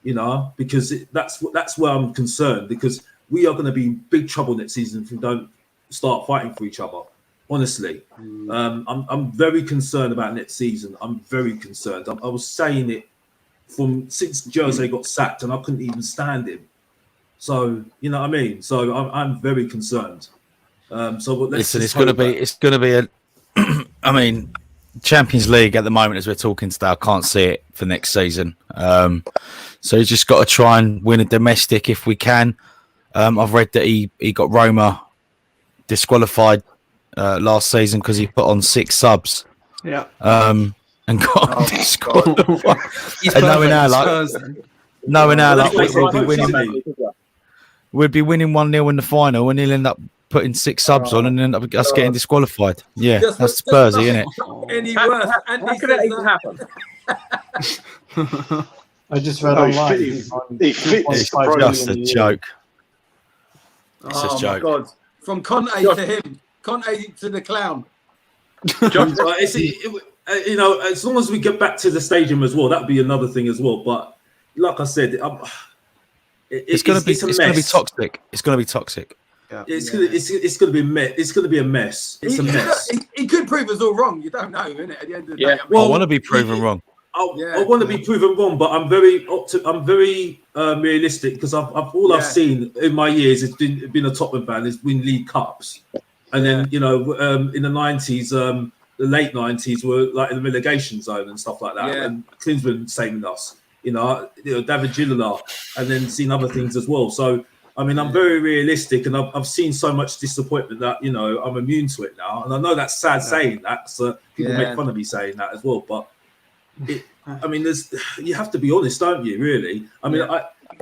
you know, because that's where I'm concerned, because we are going to be in big trouble next season if we don't start fighting for each other. Honestly, I'm very concerned about next season. I'm very concerned. I was saying it since Jose got sacked, and I couldn't even stand him. So you know what I mean. So I'm very concerned. Listen, it's going to be a. I mean, Champions League at the moment, as we're talking today, I can't see it for next season. So he's just got to try and win a domestic if we can. I've read that he got Roma disqualified last season because he put on 6 subs. Yeah. And got disqualified. And knowing how we'd be winning 1-0 in the final, and he'll end up putting 6 subs on and end up us getting disqualified. Yeah, that's Spursy, isn't it? Any worse? How could that even happen? I just read online. It's just a joke. It's just a joke. My God. From Conte to him. Conte to the clown. You know, as long as we get back to the stadium as well, that'd be another thing as well. But like I said, it's going to be toxic. It's going to be toxic. Yeah. It's going to be a mess. It's going to be a mess. It's a mess. He could prove us all wrong. You don't know, innit? At the end of the day. Well, I want to be proven wrong. I want to be proven wrong, but I'm very realistic, because I've seen in my years has been a Tottenham fan is win League Cups, and then in the 90s, the late 90s were like in the relegation zone and stuff like that, and Klinsmann saving us, David Ginola, and then seen other things as well. So I mean, I'm very realistic, and I've seen so much disappointment that I'm immune to it now, and I know that's sad saying that, so people make fun of me saying that as well, but. You have to be honest, don't you? Really? I mean,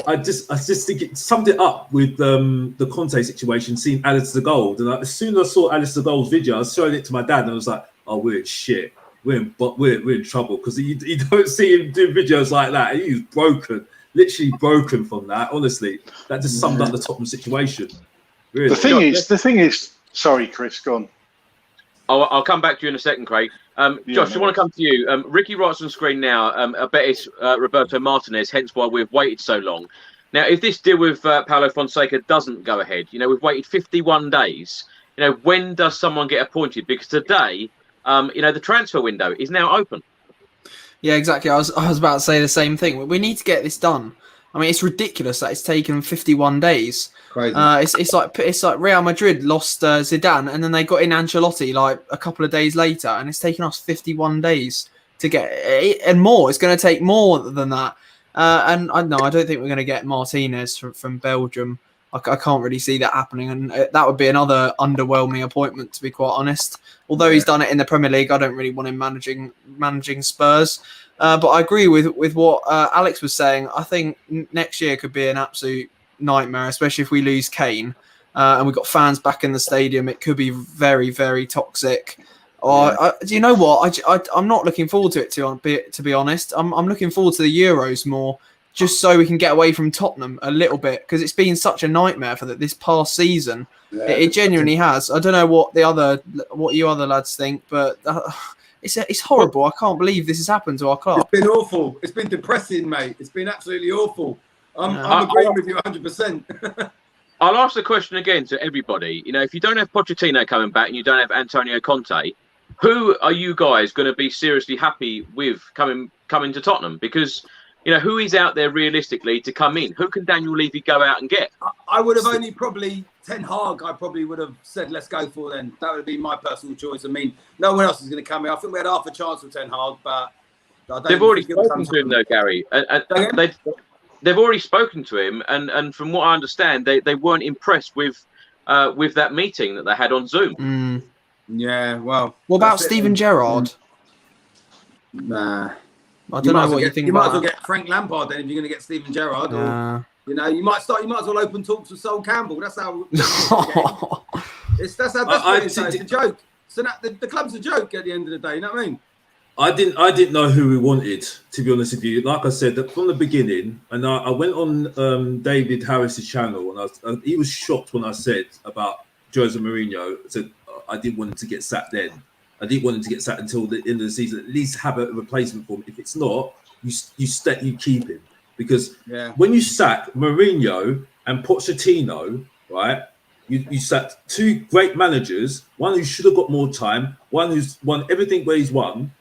I just think it summed it up with the Conte situation, seeing Alistair Gold, and as soon as I saw Alistair Gold's video, I was showing it to my dad, and I was like, "Oh, we're in shit. We're in trouble," because you don't see him do videos like that. He's broken, literally broken from that. Honestly, that just summed up the Tottenham situation. Really. The thing is. Sorry, Chris, go on. I'll come back to you in a second, Craig. Josh, I want to come to you. Ricky writes on screen now, I bet it's Roberto Martinez, hence why we've waited so long. Now, if this deal with Paulo Fonseca doesn't go ahead, we've waited 51 days. When does someone get appointed? Because today, the transfer window is now open. Yeah, exactly. I was about to say the same thing. We need to get this done. I mean, it's ridiculous that it's taken 51 days. Crazy. It's like Real Madrid lost Zidane, and then they got in Ancelotti like a couple of days later, and it's taken us 51 days to get it, and more. It's going to take more than that. And I don't think we're going to get Martinez from Belgium. I can't really see that happening, and that would be another underwhelming appointment, to be quite honest. Although he's done it in the Premier League, I don't really want him managing Spurs. But I agree with what Alex was saying. I think next year could be an absolute nightmare, especially if we lose Kane and we've got fans back in the stadium. It could be very, very toxic. Do you know what? I'm not looking forward to it, to be honest. I'm looking forward to the Euros more, just so we can get away from Tottenham a little bit, because it's been such a nightmare for this past season. Yeah. It genuinely has. I don't know what you other lads think, but it's horrible. I can't believe this has happened to our club. It's been awful. It's been depressing, mate. It's been absolutely awful. I'm agreeing with you 100%. I'll ask the question again to everybody. If you don't have Pochettino coming back and you don't have Antonio Conte, who are you guys going to be seriously happy with coming to Tottenham? Because who is out there realistically to come in? Who can Daniel Levy go out and get? I would have only probably Ten Hag. I probably would have said let's go for then. That would be my personal choice. I mean, no one else is going to come in. I think we had half a chance with Ten Hag, but they've already spoken to him though, Gary. They've already spoken to him, and from what I understand, they weren't impressed with that meeting that they had on Zoom. Mm. Yeah, well. What about Steven Gerrard? Nah. I don't know what you think. You might as well get Frank Lampard then if you're going to get Steven Gerrard. Or, you might as well open talks with Sol Campbell. That's how. That's how it's a joke. So the club's a joke at the end of the day. You know what I mean? I didn't know who we wanted, to be honest with you. Like I said, that from the beginning, and I went on David Harris's channel, and he was shocked when I said about Jose Mourinho. I said I didn't want him to get sacked then. I didn't want him to get sacked until the end of the season. At least have a replacement for him. If it's not, you keep him, because when you sack Mourinho and Pochettino, right? You sacked two great managers, one who should have got more time, one who's won everything where he's won.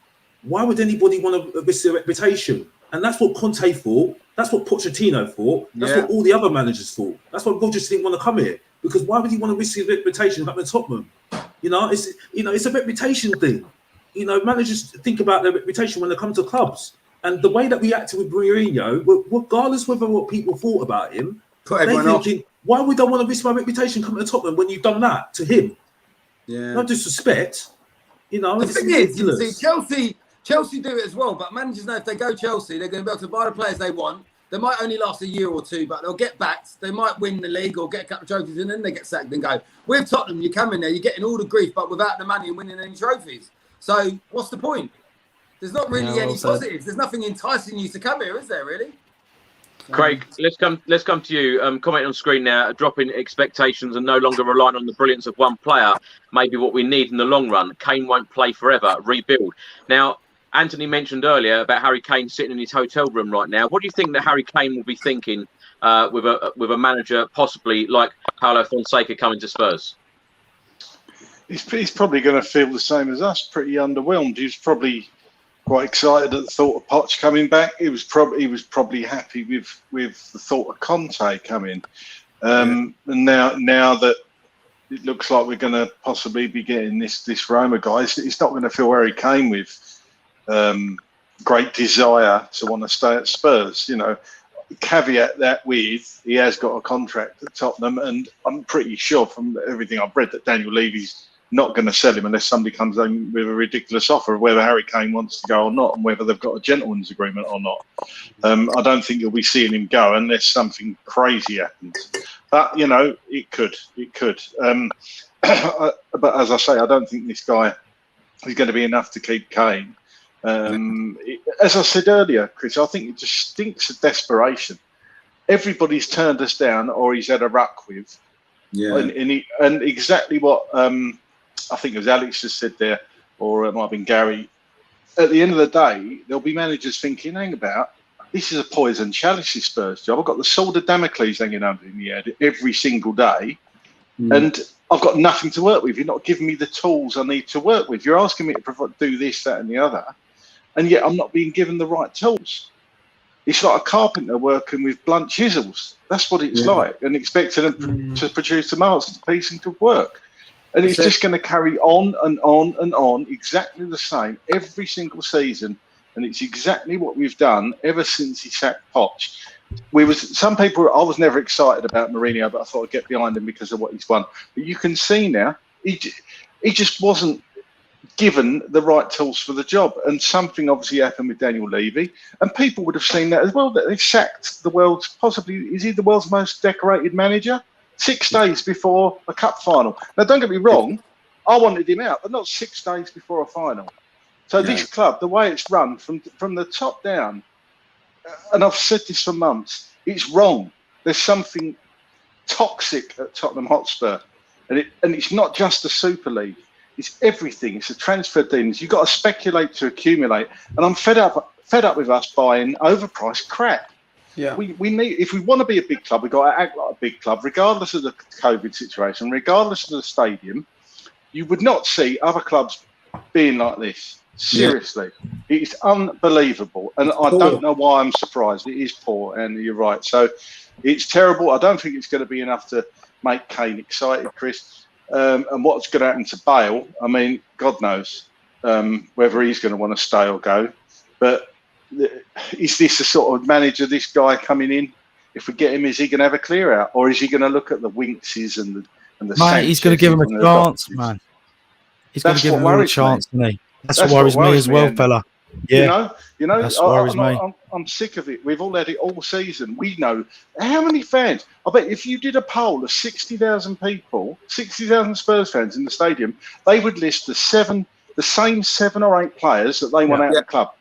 Why would anybody want to risk their reputation? And that's what Conte thought. That's what Pochettino thought. That's what all the other managers thought. That's why Rodgers didn't want to come here, because why would he want to risk his reputation up at Tottenham? It's a reputation thing. Managers think about their reputation when they come to clubs. And the way that we acted with Mourinho, regardless whether what people thought about him, they're thinking, why would I want to risk my reputation coming to Tottenham when you've done that to him? Yeah. No disrespect. The thing is, you see, Chelsea do it as well, but managers know if they go Chelsea, they're going to be able to buy the players they want. They might only last a year or two, but they'll get backed. They might win the league or get a couple of trophies, and then they get sacked and go. With Tottenham, you come in there, you're getting all the grief, but without the money and winning any trophies. So what's the point? There's not really any positives. There's nothing enticing you to come here, is there, really? Craig, let's come to you. Comment on screen now. Dropping expectations and no longer relying on the brilliance of one player. Maybe what we need in the long run. Kane won't play forever. Rebuild. Now, Anthony mentioned earlier about Harry Kane sitting in his hotel room right now. What do you think that Harry Kane will be thinking with a manager possibly like Paulo Fonseca coming to Spurs? He's probably going to feel the same as us. Pretty underwhelmed. He's probably quite excited at the thought of Poch coming back. He was probably happy with the thought of Conte coming. And now that it looks like we're going to possibly be getting this Roma guy, it's not going to feel Harry Kane with great desire to want to stay at Spurs. Caveat that with he has got a contract at Tottenham, and I'm pretty sure from everything I've read that Daniel Levy's not going to sell him unless somebody comes in with a ridiculous offer of whether Harry Kane wants to go or not, and whether they've got a gentleman's agreement or not. I don't think you'll be seeing him go unless something crazy happens. But it could. But as I say, I don't think this guy is going to be enough to keep Kane. As I said earlier, Chris, I think it just stinks of desperation. Everybody's turned us down, or he's had a ruck with. Yeah, and exactly what I think it was Alex just said there, or it might have been Gary. At the end of the day, there'll be managers thinking, hang about, this is a poison chalice, this Spurs job. I've got the sword of Damocles hanging under me head every single day, and I've got nothing to work with. You're not giving me the tools I need to work with. You're asking me to do this, that, and the other, and yet I'm not being given the right tools. It's like a carpenter working with blunt chisels. That's what it's like, and expecting them to produce a masterpiece and good work. And it's just going to carry on and on and on, exactly the same every single season. And it's exactly what we've done ever since he sacked Poch. Some people, I was never excited about Mourinho, but I thought I'd get behind him because of what he's won. But you can see now, he just wasn't given the right tools for the job. And something obviously happened with Daniel Levy. And people would have seen that as well, that they sacked is he the world's most decorated manager? 6 days before a cup final. Now, don't get me wrong, I wanted him out, but not 6 days before a final. So this club, the way it's run from the top down, and I've said this for months, it's wrong. There's something toxic at Tottenham Hotspur. And it's not just the Super League. It's everything. It's the transfer dealings. You've got to speculate to accumulate. And I'm fed up with us buying overpriced crap. Yeah, we need, if we want to be a big club, we've got to act like a big club, regardless of the COVID situation, regardless of the stadium. You would not see other clubs being like this. Seriously, it's unbelievable, and I don't know why I'm surprised. It is poor, and you're right. So it's terrible. I don't think it's going to be enough to make Kane excited, Chris. And what's going to happen to Bale? I mean, God knows whether he's going to want to stay or go, but. Is this the sort of manager, this guy coming in? If we get him, is he going to have a clear out, or is he going to look at the Winkses and the? Mate, he's going to give him a chance, man. He's going to give him a chance, isn't he? That's what worries me as well, fella. Yeah, you know. That's what worries me. I'm sick of it. We've all had it all season. We know how many fans. I bet if you did a poll of 60,000 people, 60,000 Spurs fans in the stadium, they would list the 7 the same 7 or 8 players that they want out of the club.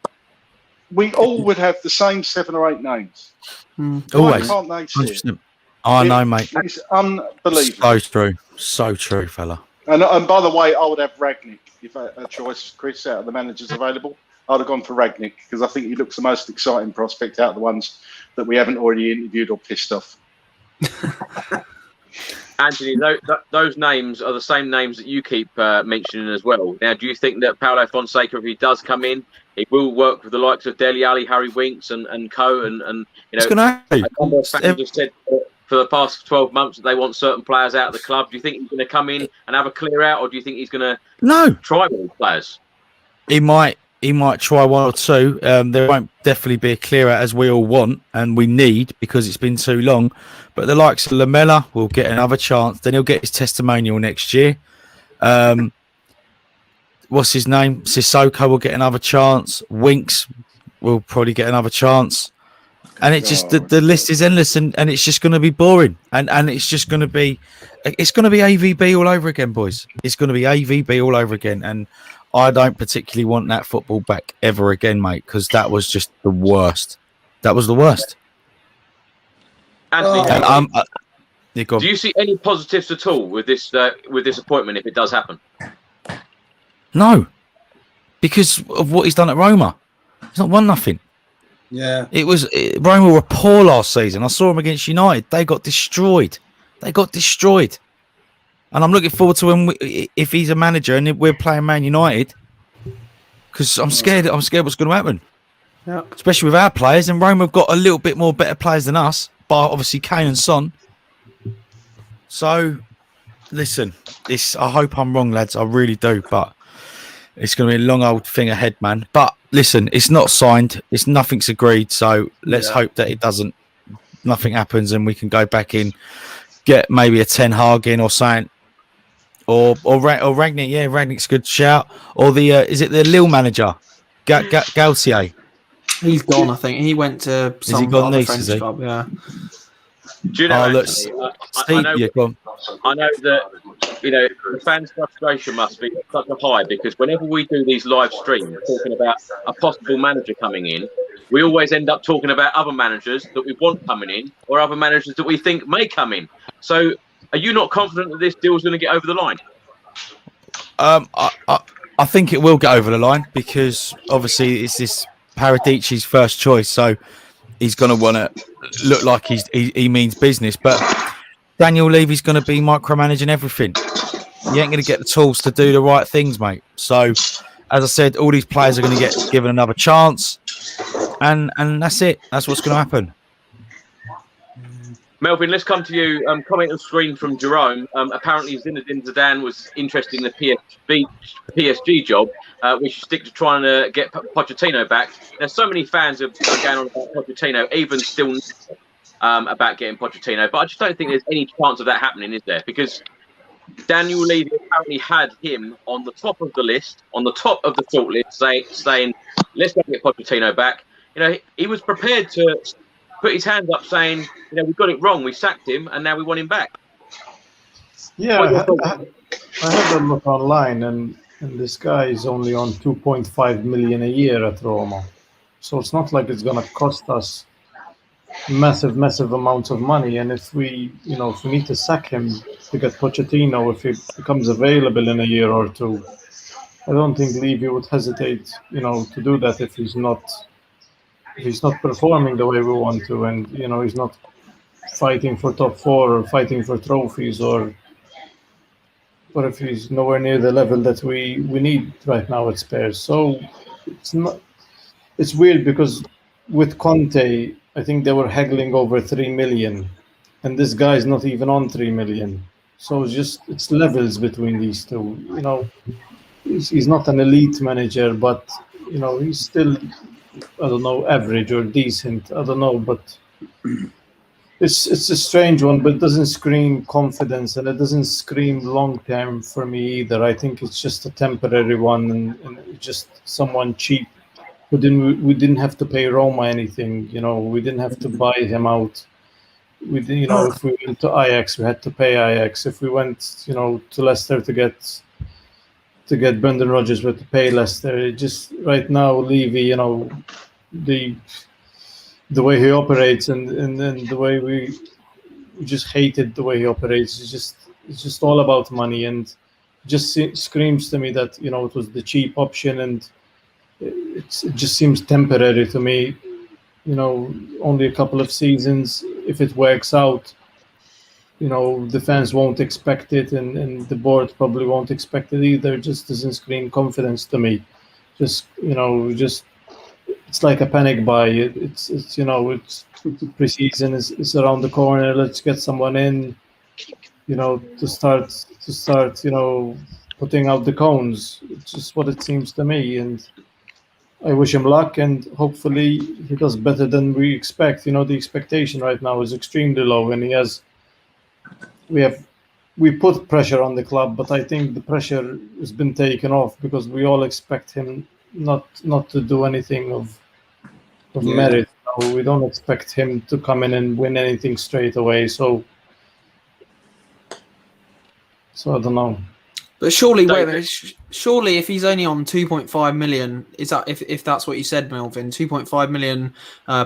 We all would have the same 7 or 8 names. Always. Why can't they see it? I know, mate. It's unbelievable. So true. So true, fella. And by the way, I would have Ragnick if a choice, Chris, out of the managers available. I'd have gone for Ragnick because I think he looks the most exciting prospect out of the ones that we haven't already interviewed or pissed off. Anthony, those names are the same names that you keep mentioning as well. Now, do you think that Paulo Fonseca, if he does come in, he will work with the likes of Dele Alli, Harry Winks, and co, and you know, fans have said for the past 12 months that they want certain players out of the club. Do you think he's going to come in and have a clear out, or do you think he's going to try with these players? He might try one or two. There won't definitely be a clear out as we all want and we need because it's been too long. But the likes of Lamela will get another chance. Then he'll get his testimonial next year. What's his name? Sissoko will get another chance. Winks will probably get another chance. And it just the list is endless, and it's just going to be boring, and it's just going to be AVB all over again, boys. It's going to be AVB all over again, and I don't particularly want that football back ever again, mate, because that was just the worst. That was the worst. Anthony, do you see any positives at all with this appointment if it does happen? No, because of what he's done at Roma. He's not won nothing. Yeah, Roma were poor last season. I saw them against United. They got destroyed. And I'm looking forward to him if he's a manager and we're playing Man United, because I'm scared. I'm scared what's going to happen. Yeah, especially with our players. And Roma have got a little bit more better players than us, by obviously Kane and Son. So, listen, I hope I'm wrong, lads. I really do, but it's going to be a long old thing ahead, man. But listen, it's not signed. Nothing's agreed. So let's hope that it doesn't. Nothing happens, and we can go back in, get maybe a Ten Hag in or something, or Ragnick. Yeah, Ragnick's a good shout. Or the is it the Lille manager, Galtier? He's gone. I think he went to some other French club. Yeah. Do you know? I know that the fans' frustration must be such a high, because whenever we do these live streams talking about a possible manager coming in, we always end up talking about other managers that we want coming in, or other managers that we think may come in. So, are you not confident that this deal is going to get over the line? I think it will get over the line, because obviously it's this Paradici's first choice, so he's going to want to look like he means business. But Daniel Levy's going to be micromanaging everything. You ain't going to get the tools to do the right things, mate. So, as I said, all these players are going to get given another chance, and that's it. That's what's going to happen. Melvin, let's come to you. Comment on screen from Jerome. Apparently, Zinedine Zidane was interested in the PSG job. We should stick to trying to get Pochettino back. There's so many fans are going on about Pochettino, even still about getting Pochettino. But I just don't think there's any chance of that happening, is there? Because Daniel Levy apparently had him on the top of the list, on the top of the thought list, saying, let's go get Pochettino back. He was prepared to put his hand up saying, we got it wrong, we sacked him, and now we want him back. Yeah, I had a look online, and this guy is only on 2.5 million a year at Roma. So it's not like it's going to cost us massive amounts of money. And if we need to sack him to get Pochettino, if he becomes available in a year or two, I don't think Levy would hesitate, to do that if he's not performing the way we want to, and he's not fighting for top 4 or fighting for trophies, or if he's nowhere near the level that we need right now at Spurs. So it's weird, because with Conte, I think they were haggling over 3 million, and this guy's not even on 3 million. So it's levels between these two. He's not an elite manager, but he's still, I don't know, average or decent. I don't know, but it's a strange one, but it doesn't scream confidence, and it doesn't scream long term for me either. I think it's just a temporary one, and just someone cheap. We didn't have to pay Roma anything. We didn't have to buy him out. We did, if we went to Ajax, we had to pay Ajax. If we went, to Leicester to get to get Brendan Rodgers were to pay Leicester. It just right now, Levy, you know, the way he operates and the way we just hated the way he operates. It's just all about money, and just screams to me that, you know, it was the cheap option, and it just seems temporary to me. You know, only a couple of seasons. If it works out, you know, the fans won't expect it, and the board probably won't expect it either. It just doesn't scream confidence to me. Just, you know, it's like a panic buy. It's you know, it's pre-season is around the corner. Let's get someone in, you know, to start, you know, putting out the cones. It's just what it seems to me, and I wish him luck, and hopefully he does better than we expect. You know, the expectation right now is extremely low, and we put pressure on the club, but I think the pressure has been taken off because we all expect him not to do anything of merit. So we don't expect him to come in and win anything straight away. So I don't know. But surely, wait a minute. Surely, if he's only on 2.5 million, is that if that's what you said, Melvin? 2.5 million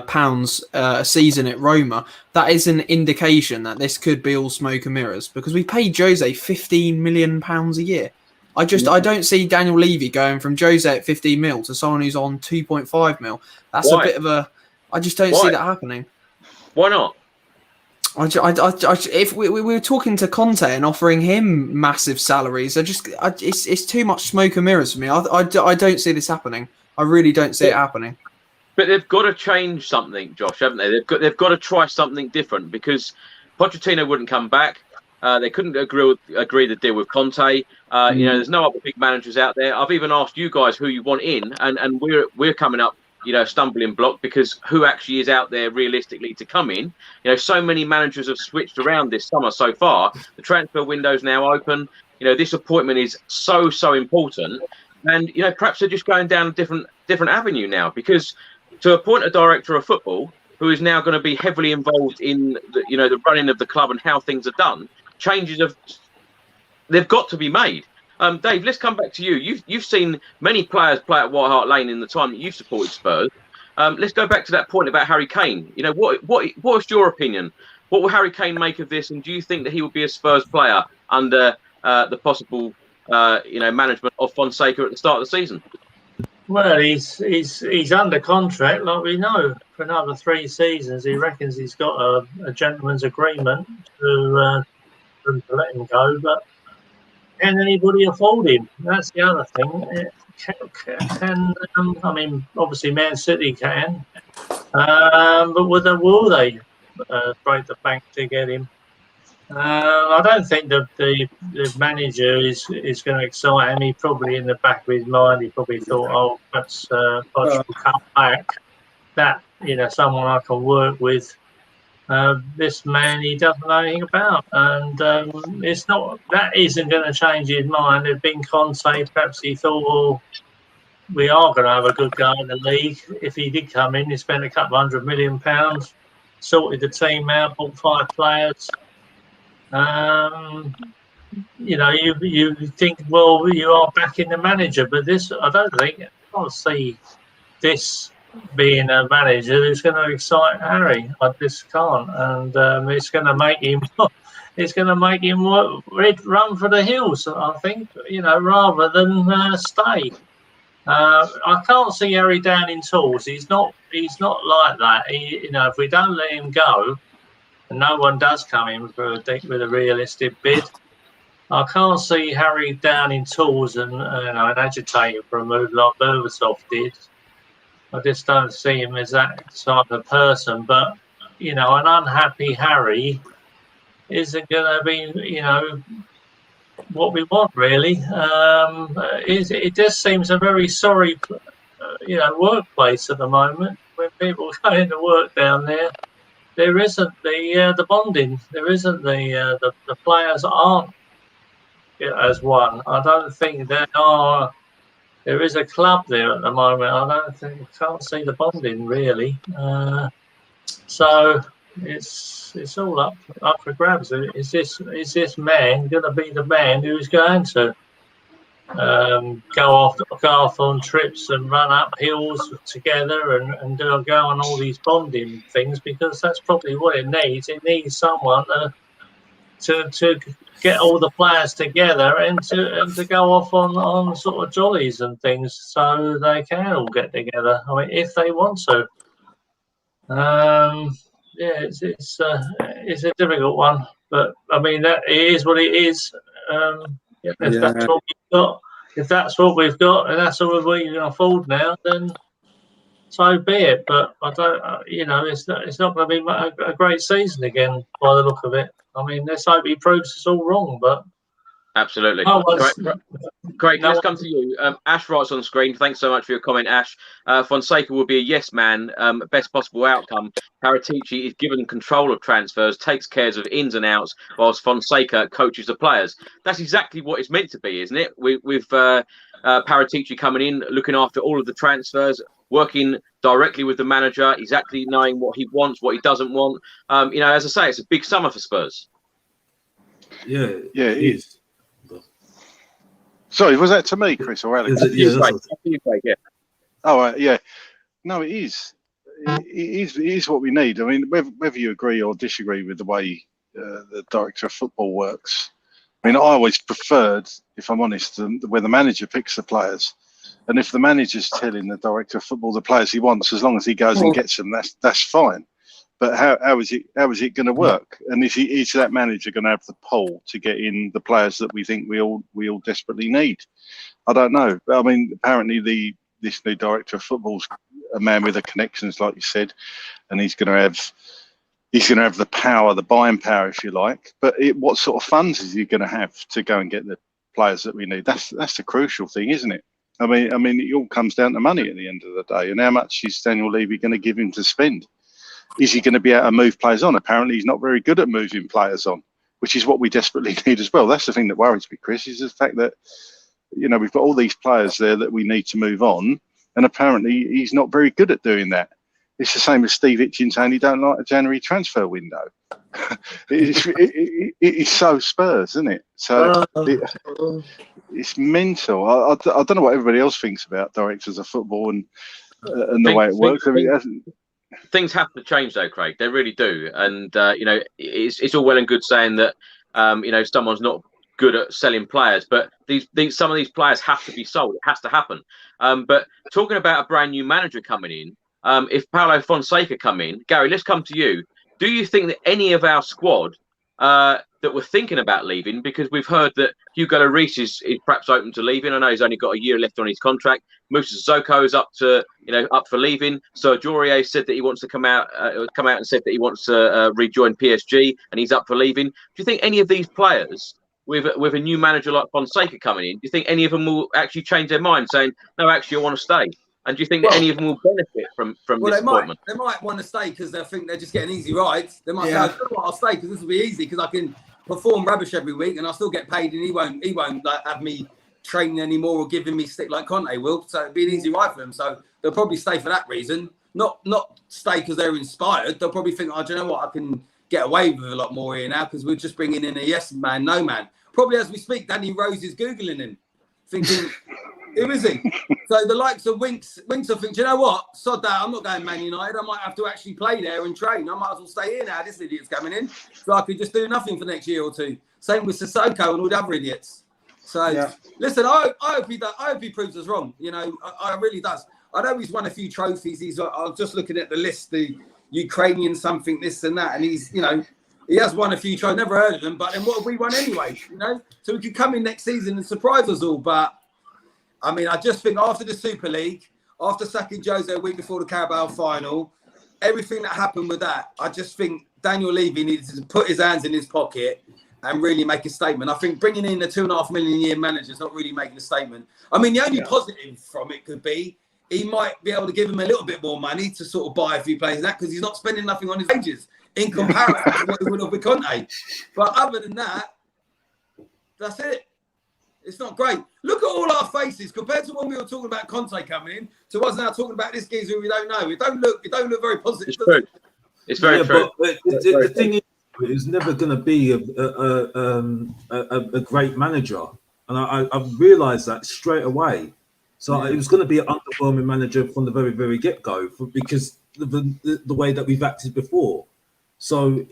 pounds a season at Roma. That is an indication that this could be all smoke and mirrors, because we paid Jose 15 million pounds a year. I don't see Daniel Levy going from Jose at 15 mil to someone who's on 2.5 mil. That's a bit of a. I just don't see that happening. Why not? If we were talking to Conte and offering him massive salaries, it's too much smoke and mirrors for me. I don't see this happening. I really don't see it happening. But they've got to change something, Josh, haven't they? They've got to try something different, because Pochettino wouldn't come back. They couldn't agree the deal with Conte. You know, there's no other big managers out there. I've even asked you guys who you want in, and we're coming up, you know, stumbling block, because who actually is out there realistically to come in? You know, so many managers have switched around this summer so far. The transfer window's now open. You know, this appointment is so important, and you know, perhaps they're just going down a different avenue now, because to appoint a director of football who is now going to be heavily involved in the running of the club and how things are done, they've got to be made. Dave, let's come back to you. You've seen many players play at White Hart Lane in the time that you've supported Spurs. Let's go back to that point about Harry Kane. You know, what's your opinion? What will Harry Kane make of this, and do you think that he will be a Spurs player under the possible management of Fonseca at the start of the season? Well, he's under contract, like we know, for another 3 seasons. He reckons he's got a gentleman's agreement to let him go, but can anybody afford him? That's the other thing. I mean, obviously Man City can, but will they break the bank to get him? I don't think the manager is going to excite him. He probably, in the back of his mind, he probably thought, oh, perhaps Poch will come back. That, you know, someone I can work with. This man he doesn't know anything about, and that isn't going to change his mind. There'd been Conte, perhaps he thought, well, we are going to have a good go in the league. If he did come in, he spent a couple £100 million, sorted the team out, bought 5 players. You know, you think, well, you are backing the manager, but this, I can't see this being a manager who's going to excite Harry. I just can't, and it's going to make him run for the hills, I think, you know, rather than stay. I can't see Harry down in tools. He's not like that. You know, if we don't let him go, and no one does come in with a realistic bid, I can't see Harry down in tools and agitating for a move like Berbatov did. I just don't see him as that type of person. But, you know, an unhappy Harry isn't going to be, you know, what we want, really. It just seems a very sorry, workplace at the moment. When people go into work down there, there isn't the bonding. There isn't the players aren't as one. I don't think there is a club there at the moment. I can't see the bonding really. So it's all up for grabs. Is this man going to be the man who's going to go off on trips and run up hills together and go on all these bonding things, because that's probably what it needs. It needs someone to get all the players together and to go off on sort of jollies and things, so they can all get together. I mean, if they want to. Yeah, it's a difficult one, but I mean that it is what it is. If that's what we've got, and that's all we can afford now, then so be it. But I don't, it's not going to be a great season again by the look of it. I mean, let's hope he proves us all wrong. But absolutely, Craig. Let's come to you. Ash writes on screen. Thanks so much for your comment, Ash. Fonseca will be a yes man. Best possible outcome. Paratici is given control of transfers, takes care of ins and outs, whilst Fonseca coaches the players. That's exactly what it's meant to be, isn't it? With Paratici coming in, looking after all of the transfers, working directly with the manager, exactly knowing what he wants, what he doesn't want. As I say, it's a big summer for Spurs. Yeah, it is. Sorry, was that to me, Chris, or Alex? Yeah. Oh, right, yeah. No, it is. It is what we need. I mean, whether you agree or disagree with the way the director of football works, I mean, I always preferred, if I'm honest, where the manager picks the players. And if the manager's telling the director of football the players he wants, as long as he goes and gets them, that's fine. But how is it going to work? And is that manager going to have the pull to get in the players that we think we all desperately need? I don't know. I mean, apparently this new director of football's a man with the connections, like you said, and he's going to have the power, the buying power, if you like. But what sort of funds is he going to have to go and get the players that we need? That's the crucial thing, isn't it? I mean, it all comes down to money at the end of the day, and how much is Daniel Levy going to give him to spend? Is he going to be able to move players on? Apparently, he's not very good at moving players on, which is what we desperately need as well. That's the thing that worries me, Chris, is the fact that, we've got all these players there that we need to move on, and apparently he's not very good at doing that. It's the same as Steve Hitchens saying he don't like a January transfer window. It's so Spurs, isn't it? So it's mental. I don't know what everybody else thinks about directors of football and the way it works. I mean, things have to change, though, Craig. They really do. And it's all well and good saying that someone's not good at selling players, but some of these players have to be sold. It has to happen. But talking about a brand new manager coming in, if Paulo Fonseca come in, Gary, let's come to you. Do you think that any of our squad that were thinking about leaving, because we've heard that Hugo Lloris is perhaps open to leaving. I know he's only got a year left on his contract. Moussa Sissoko is up for leaving. Serge Aurier said that he wants to come out and said that he wants to rejoin PSG, and he's up for leaving. Do you think any of these players, with a new manager like Fonseca coming in, do you think any of them will actually change their mind, saying, no, actually, I want to stay? And do you think that any of them will benefit from this appointment? They might want to stay because they think they're just getting easy rides. They might say, I'll stay because this will be easy because I can perform rubbish every week and I'll still get paid, and he won't like have me training anymore or giving me stick like Conte will. So it'll be an easy ride for them. So they'll probably stay for that reason. Not stay because they're inspired. They'll probably think, do you know what? I can get away with a lot more here now because we're just bringing in a yes man, no man. Probably as we speak, Danny Rose is Googling him, thinking, who is he? So the likes of Winks will think, do you know what? Sod that, I'm not going Man United. I might have to actually play there and train. I might as well stay here now. This idiot's coming in. So I could just do nothing for the next year or two. Same with Sissoko and all the other idiots. So listen, I hope he proves us wrong. I really does. I know he's won a few trophies. I was just looking at the list, the Ukrainian something, this and that, and he's, he has won a few trophies. Never heard of them, but then what have we won anyway? So we could come in next season and surprise us all. But I mean, I just think after the Super League, after sacking Jose a week before the Carabao final, everything that happened with that, I just think Daniel Levy needed to put his hands in his pocket and really make a statement. I think bringing in a $2.5 million a year manager is not really making a statement. I mean, the only positive from it could be he might be able to give him a little bit more money to sort of buy a few players and that, because he's not spending nothing on his wages in comparison to what he would have with Conte. But other than that, that's it. It's not great. Look at all our faces compared to when we were talking about Conte coming in to us now talking about this geezer who we don't know. It don't look very positive. It's true. It's very true. But the thing is, it's never going to be a great manager. and I realised that straight away. So it was going to be an underwhelming manager from the very, very get-go because the way that we've acted before. So,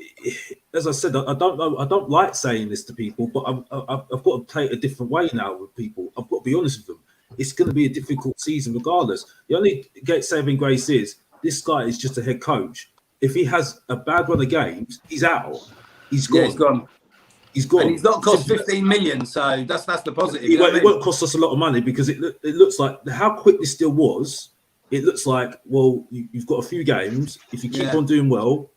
as I said, I don't know. I don't like saying this to people, but I've got to play it a different way now with people. I've got to be honest with them. It's going to be a difficult season regardless. The only saving grace is this guy is just a head coach. If he has a bad run of games, he's out. He's gone. Yeah, he's gone. He's gone. And he's not cost 15 million, so that's the positive. It won't cost us a lot of money because it looks like how quick this still was. It looks like, well, you've got a few games. If you keep on doing well,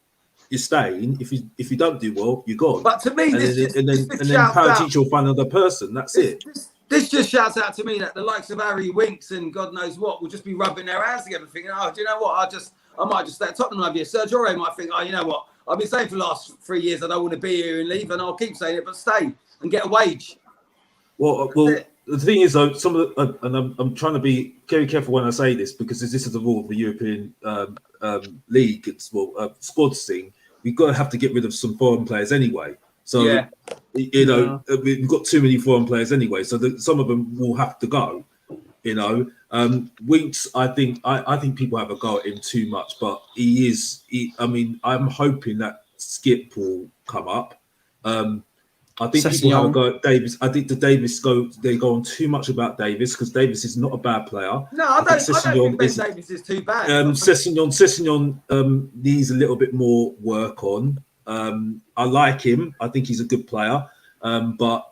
you're staying. If you don't do well, you're gone. But to me, and then Paratici will find another person. That's it. This just shouts out to me that the likes of Harry Winks and God knows what will just be rubbing their hands together, thinking, "Oh, do you know what? I might just stay at Tottenham over here." Sergio Aurier might think, "Oh, you know what? I've been saying for the last 3 years I don't want to be here and leave, and I'll keep saying it, but stay and get a wage." Well, the thing is, though, some of the and I'm trying to be very careful when I say this because this is the rule of the European league. It's squads thing. We've got to have to get rid of some foreign players anyway. So we've got too many foreign players anyway. So some of them will have to go. Winks, I think people have a go at him too much, but I'm hoping that Skip will come up. I think people have a go at Davis. I think they go on too much about Davis because Davis is not a bad player. No, I don't think Ben Davis is too bad. Sessegnon needs a little bit more work on. I like him. I think he's a good player. But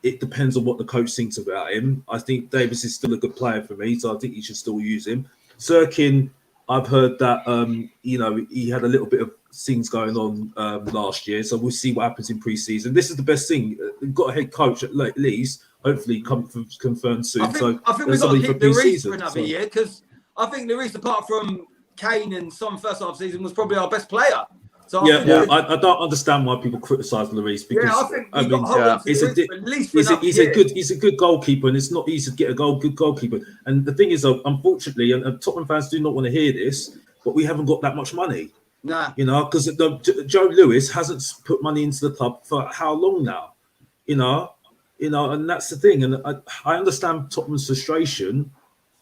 it depends on what the coach thinks about him. I think Davis is still a good player for me, so I think you should still use him. Sirkin, I've heard that he had a little bit of things going on last year, so we'll see what happens in pre-season. This is the best thing. We've got a head coach at least, hopefully confirmed soon. I think we've got to keep the Reece for another year because I think the Reece, apart from Kane and some first half season, was probably our best player. So I don't understand why people criticise Lloris because he's a good goalkeeper, and it's not easy to get a good goalkeeper. And the thing is, though, unfortunately, and Tottenham fans do not want to hear this, but we haven't got that much money. Nah, because Joe Lewis hasn't put money into the club for how long now? And that's the thing. And I understand Tottenham's frustration,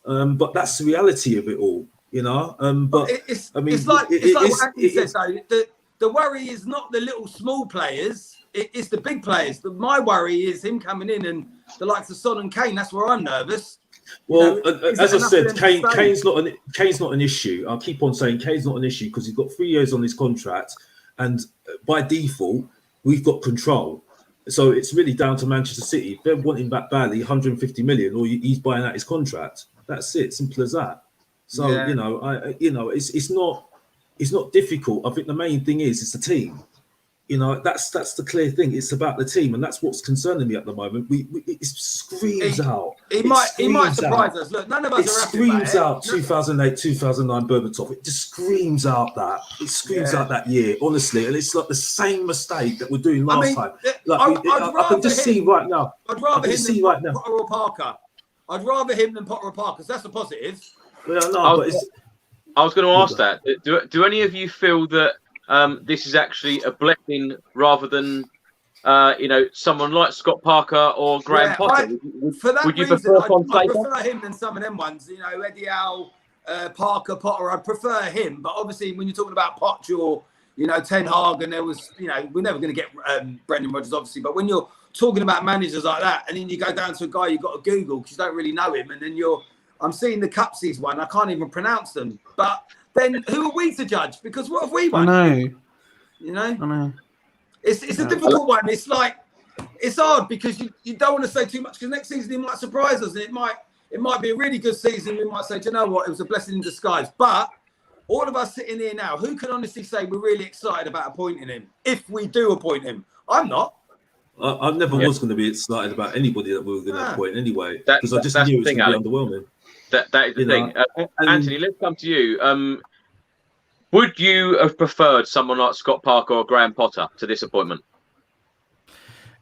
but that's the reality of it all. But it's like what Anthony said, though. The worry is not the little small players; it's the big players. My worry is him coming in and the likes of Son and Kane. That's where I'm nervous. Well, as I said, Kane's not an issue. I'll keep on saying Kane's not an issue because he's got 3 years on his contract, and by default, we've got control. So it's really down to Manchester City. If they're wanting back badly, 150 million, or he's buying out his contract. That's it. Simple as that. So it's not difficult. I think the main thing is the team. That's the clear thing. It's about the team, and that's what's concerning me at the moment. It screams out. He might surprise us. Look, none of us are happy about it. Screams out 2008, 2009 Berbatov. It just screams out that. It screams out that year, honestly, and it's like the same mistake that we're doing last time. I can just see right now. I'd rather him than Potter or Parker. I'd rather him than Potter or Parker, because that's a positive. Yeah, no, but I was going to ask that. Do any of you feel that this is actually a blessing rather than someone like Scott Parker or Graham Potter? Would you prefer Fonseca? I prefer him than some of them ones. Eddie Howe, Parker, Potter. I prefer him, but obviously when you're talking about Poch or Ten Hag, and there was we're never going to get Brendan Rodgers, obviously. But when you're talking about managers like that, and then you go down to a guy you've got to Google because you don't really know him, and then I'm seeing the Cupsies one. I can't even pronounce them. But then who are we to judge? Because what have we won? I know. I know. It's a difficult one. It's like it's hard because you don't want to say too much because next season he might surprise us, and it might be a really good season. We might say, do you know what? It was a blessing in disguise. But all of us sitting here now, who can honestly say we're really excited about appointing him if we do appoint him? I'm not. I never was going to be excited about anybody that we were going to appoint anyway because I just knew it was going to be underwhelming. That is the thing. Anthony, let's come to you. Would you have preferred someone like Scott Parker or Graham Potter to this appointment?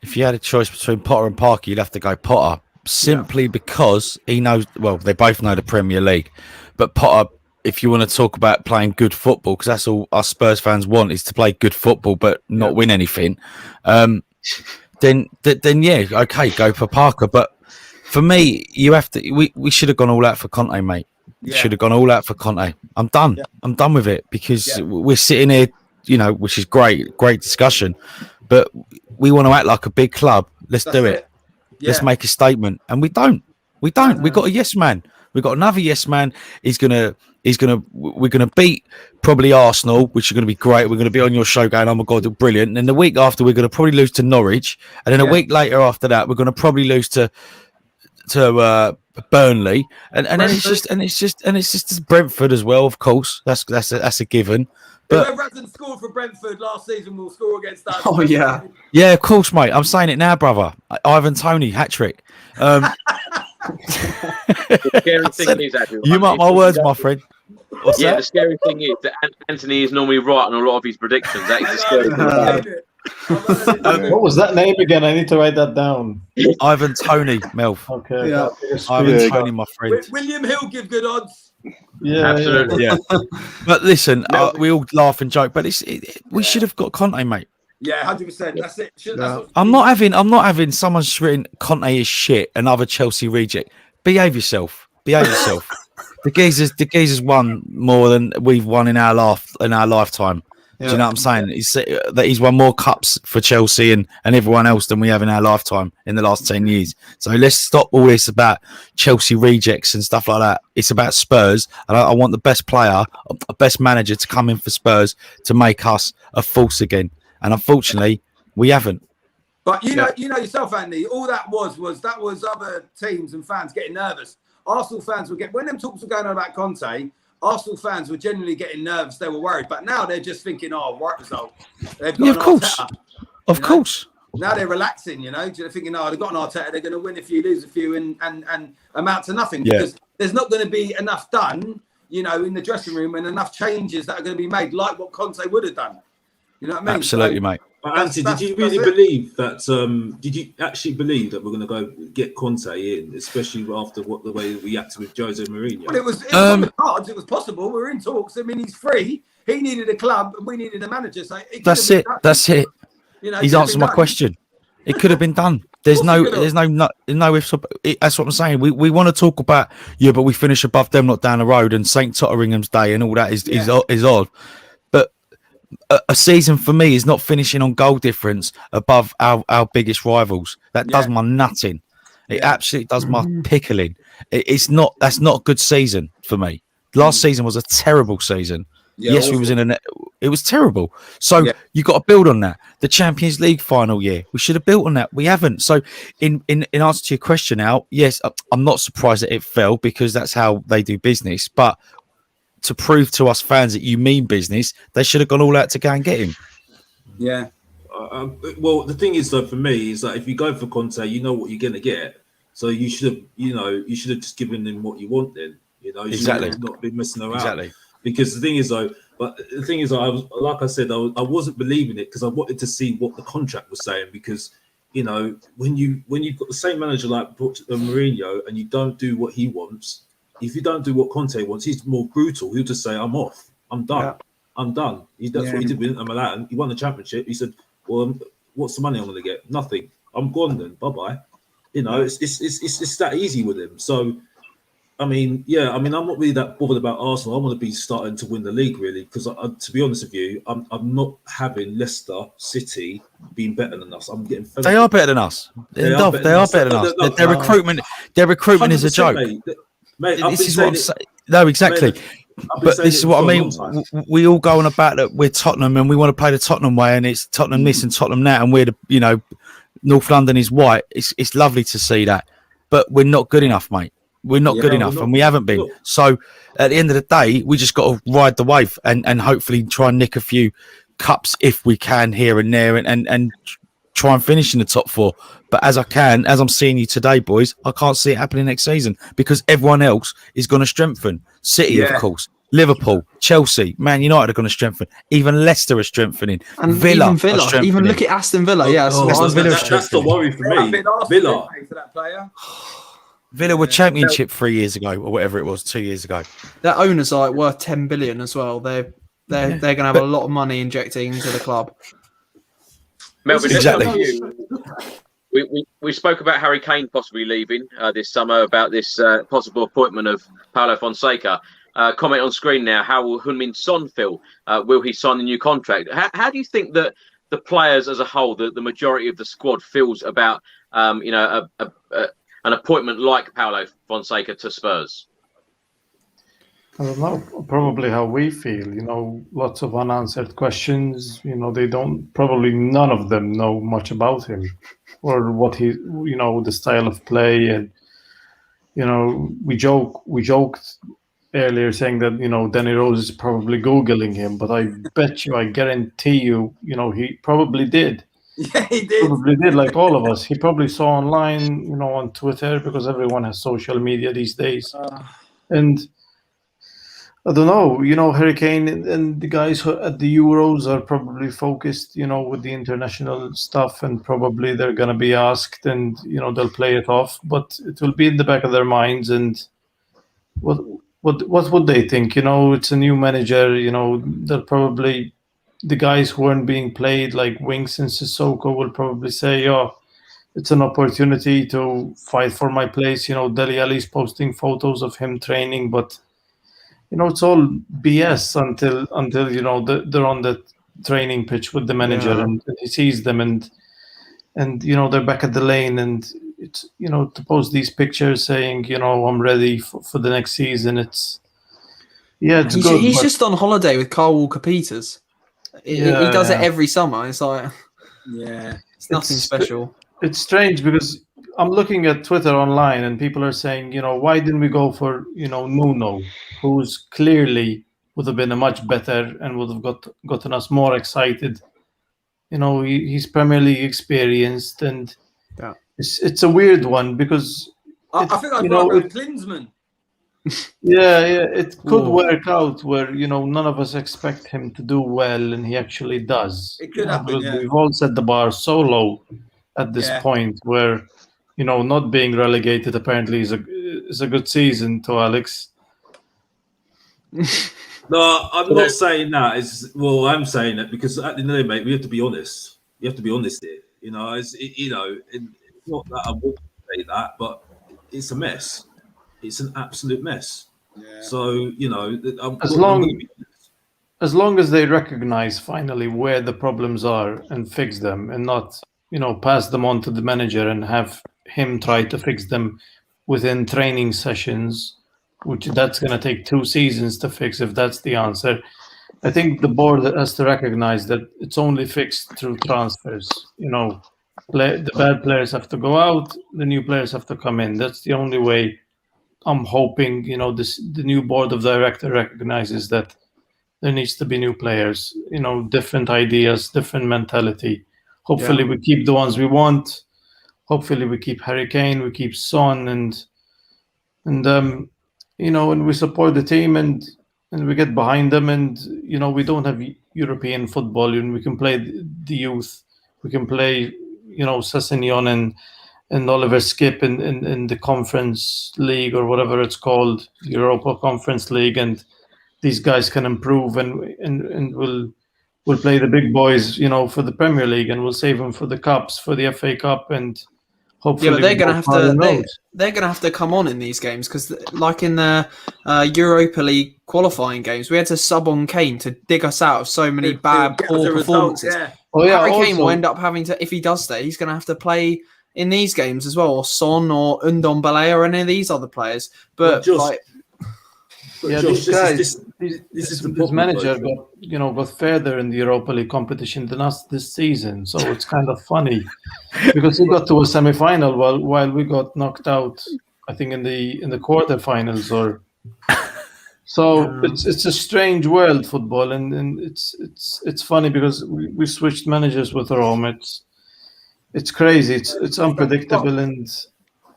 If you had a choice between Potter and Parker, you'd have to go Potter simply because he knows. Well, they both know the Premier League, but Potter, if you want to talk about playing good football, because that's all us Spurs fans want is to play good football, but not win anything. then yeah, okay, go for Parker. But for me, you have to. We should have gone all out for Conte, mate. Yeah. Should have gone all out for Conte. I'm done. Yeah. I'm done with it because we're sitting here, which is great discussion, but we want to act like a big club. Let's do it. Yeah. Let's make a statement, and we don't. We got a yes man. We got another yes man. We're gonna beat probably Arsenal, which is gonna be great. We're gonna be on your show going, oh my god, they're brilliant. And then the week after, we're gonna probably lose to Norwich, and then a week later after that, we're gonna probably lose to Burnley, and then it's just Brentford as well. Of course, that's a given. But whoever hasn't scored for Brentford last season will score against us. Oh yeah, yeah, of course, mate. I'm saying it now, brother. Ivan Toney hat trick. The scary thing is, Andrew, you mark my words, my friend. What's that? The scary thing is that Anthony is normally right on a lot of his predictions. That is the scary thing. What was that name again? I need to write that down. Ivan Toney, Melf. Okay. Yeah. Ivan Toney, my friend. William Hill give good odds. Yeah, absolutely. Yeah. But listen, we all laugh and joke, but we should have got Conte, mate. Yeah, 100%. That's it. I'm not having someone written Conte is shit, another Chelsea reject. Behave yourself. The geezer's won more than we've won in our lifetime. Do you know what I'm saying? He's won more cups for Chelsea and everyone else than we have in our lifetime in the last 10 years. So let's stop all this about Chelsea rejects and stuff like that. It's about Spurs, and I want the best player, the best manager to come in for Spurs to make us a force again. And unfortunately, we haven't. But you know yourself, Andy. All that was other teams and fans getting nervous. Arsenal fans were when them talks were going on about Conte. Arsenal fans were genuinely getting nervous. They were worried, but now they're just thinking, "Oh, right result." They've got of course. Now they're relaxing. They're thinking, "Oh, they've got an Arteta. They're going to win a few, lose a few, and amount to nothing." Yeah. Because there's not going to be enough done, in the dressing room, and enough changes that are going to be made, like what Conte would have done. You know what I mean? Absolutely, mate. Anthony, did you really believe that? Did you actually believe that we're going to go get Conte in, especially after the way we acted with Jose Mourinho? Well, it was on the cards. It was possible. We were in talks. I mean, he's free. He needed a club, and we needed a manager. So that's it. That's it. He's answered my question. It could have been done. There's no ifs. That's what I'm saying. We want to talk about but we finish above them, not down the road, and St. Totteringham's Day, and all that is odd. A season for me is not finishing on goal difference above our biggest rivals. That does my nutting. It absolutely does my pickling. That's not a good season for me. Last season was a terrible season. Yeah, yes, awful. It was terrible. So you got to build on that. The Champions League final year, we should have built on that. We haven't. So in answer to your question now, yes, I'm not surprised that it fell because that's how they do business. But to prove to us fans that you mean business, they should have gone all out to go and get him. Yeah. Well, the thing is, though, for me, is that if you go for Conte, you know what you're going to get. So you should have, just given him what you want. Then, you should have not been messing around. Exactly. Because the thing is, though, I was, like I said, I wasn't believing it because I wanted to see what the contract was saying. Because when you've got the same manager like Mourinho and you don't do what he wants. If you don't do what Conte wants, he's more brutal. He'll just say, I'm off. I'm done. Yeah. I'm done. That's what he did with Milan. He won the championship. He said, well, what's the money I'm going to get? Nothing. I'm gone then. Bye-bye. It's that easy with him. So, I'm not really that bothered about Arsenal. I want to be starting to win the league, really, because to be honest with you, I'm not having Leicester City being better than us. I'm getting fed up. They are better than us. They are better than us. Their recruitment is a joke. Mate, this is what I'm saying. No, exactly. But this is what I mean. We all go on about that we're Tottenham and we want to play the Tottenham way, and it's Tottenham this and Tottenham that, and we're North London is white. It's lovely to see that, but we're not good enough, mate. We're not good enough, and we haven't been. So at the end of the day, we just got to ride the wave and hopefully try and nick a few cups if we can here and there, and try and finish in the top four. But as I'm seeing you today, boys, I can't see it happening next season because everyone else is going to strengthen. City, of course, Liverpool, Chelsea, Man United are going to strengthen. Even Leicester are strengthening. And Villa. Even look at Aston Villa. That's the worry for me. Villa were Championship 3 years ago or whatever it was, 2 years ago. Their owners are worth 10 billion as well. They're going to have a lot of money injecting into the club. Melvin, exactly. We spoke about Harry Kane possibly leaving this summer, about this possible appointment of Paulo Fonseca. Comment on screen now. How will Heung-min Son feel? Will he sign a new contract? How do you think that the players as a whole, the majority of the squad, feels about an appointment like Paulo Fonseca to Spurs? I don't know, probably how we feel, lots of unanswered questions. They don't, probably none of them know much about him or what he, the style of play. And, we joked earlier saying that, Danny Rose is probably Googling him, but I guarantee you, he probably did. Yeah, he did. Probably did, like all of us. He probably saw online, on Twitter, because everyone has social media these days. And I don't know, Harry Kane and the guys at the Euros are probably focused, with the international stuff, and probably they're going to be asked, and, they'll play it off, but it will be in the back of their minds. And what would they think? It's a new manager, they'll probably, the guys who aren't being played, like Winks and Sissoko, will probably say, oh, it's an opportunity to fight for my place. Dele Alli's posting photos of him training, but it's all BS until they're on the training pitch with the manager, and he sees them, and they're back at the lane, and it's to post these pictures saying I'm ready for the next season. It's good. He's just on holiday with Carl Walker-Peters. He does it every summer. It's like it's nothing special. It's strange because I'm looking at Twitter online and people are saying, why didn't we go for, Nuno, who's clearly would have been a much better and would have gotten us more excited. He's Premier League experienced, and it's a weird one because I think I'd rather Klinsmann. It could work out where none of us expect him to do well, and he actually does. It could happen. Yeah. We've all set the bar so low at this point where not being relegated apparently is a good season to Alex. No, I'm not saying that. I'm saying that because at the end of the day, mate, we have to be honest. You have to be honest here. It's not that I won't say that, but it's a mess. It's an absolute mess. Yeah. So as long as they recognize finally where the problems are and fix them, and not pass them on to the manager and have him try to fix them within training sessions, which that's going to take 2 seasons to fix if that's the answer. I think the board has to recognize that it's only fixed through transfers. The bad players have to go out, the new players have to come in. That's the only way. I'm hoping the new board of directors recognizes that there needs to be new players, different ideas, different mentality. Hopefully we keep the ones we want. Hopefully we keep Harry Kane, we keep Son, and we support the team and we get behind them, and we don't have European football, and we can play the youth. We can play Sessegnon and Oliver Skip in the Conference League or whatever it's called, Europa Conference League, and these guys can improve, and we'll play the big boys, for the Premier League, and we'll save them for the cups, for the FA Cup, and hopefully. Yeah, but they're gonna have to come on in these games because, like in the Europa League qualifying games, we had to sub on Kane to dig us out of so many poor performances. Harry Kane will end up having to, if he does stay, he's gonna have to play in these games as well, or Son or Ndombele or any of these other players. But these guys, this manager got further in the Europa League competition than us this season, so it's kind of funny because he got to a semi-final while we got knocked out, I think in the quarterfinals or. So it's a strange world, football, and it's funny because we switched managers with Rome. It's crazy. It's unpredictable, and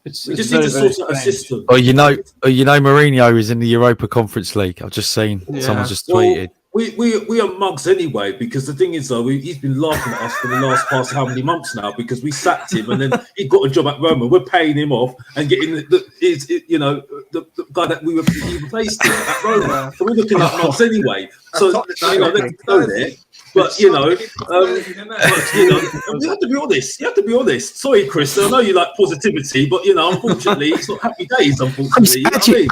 it's just very, need to sort out a system. Mourinho is in the Europa Conference League. I've just seen someone just tweeted. We are mugs anyway, because the thing is though, he's been laughing at us for the past how many months now, because we sacked him and then he got a job at Roma. We're paying him off and getting the guy that he replaced him at Roma. So we're looking at mugs anyway. So let's go there. But you know, you have to be honest. You have to be honest. Sorry, Chris. I know you like positivity, but you know, unfortunately, it's not happy days. Unfortunately,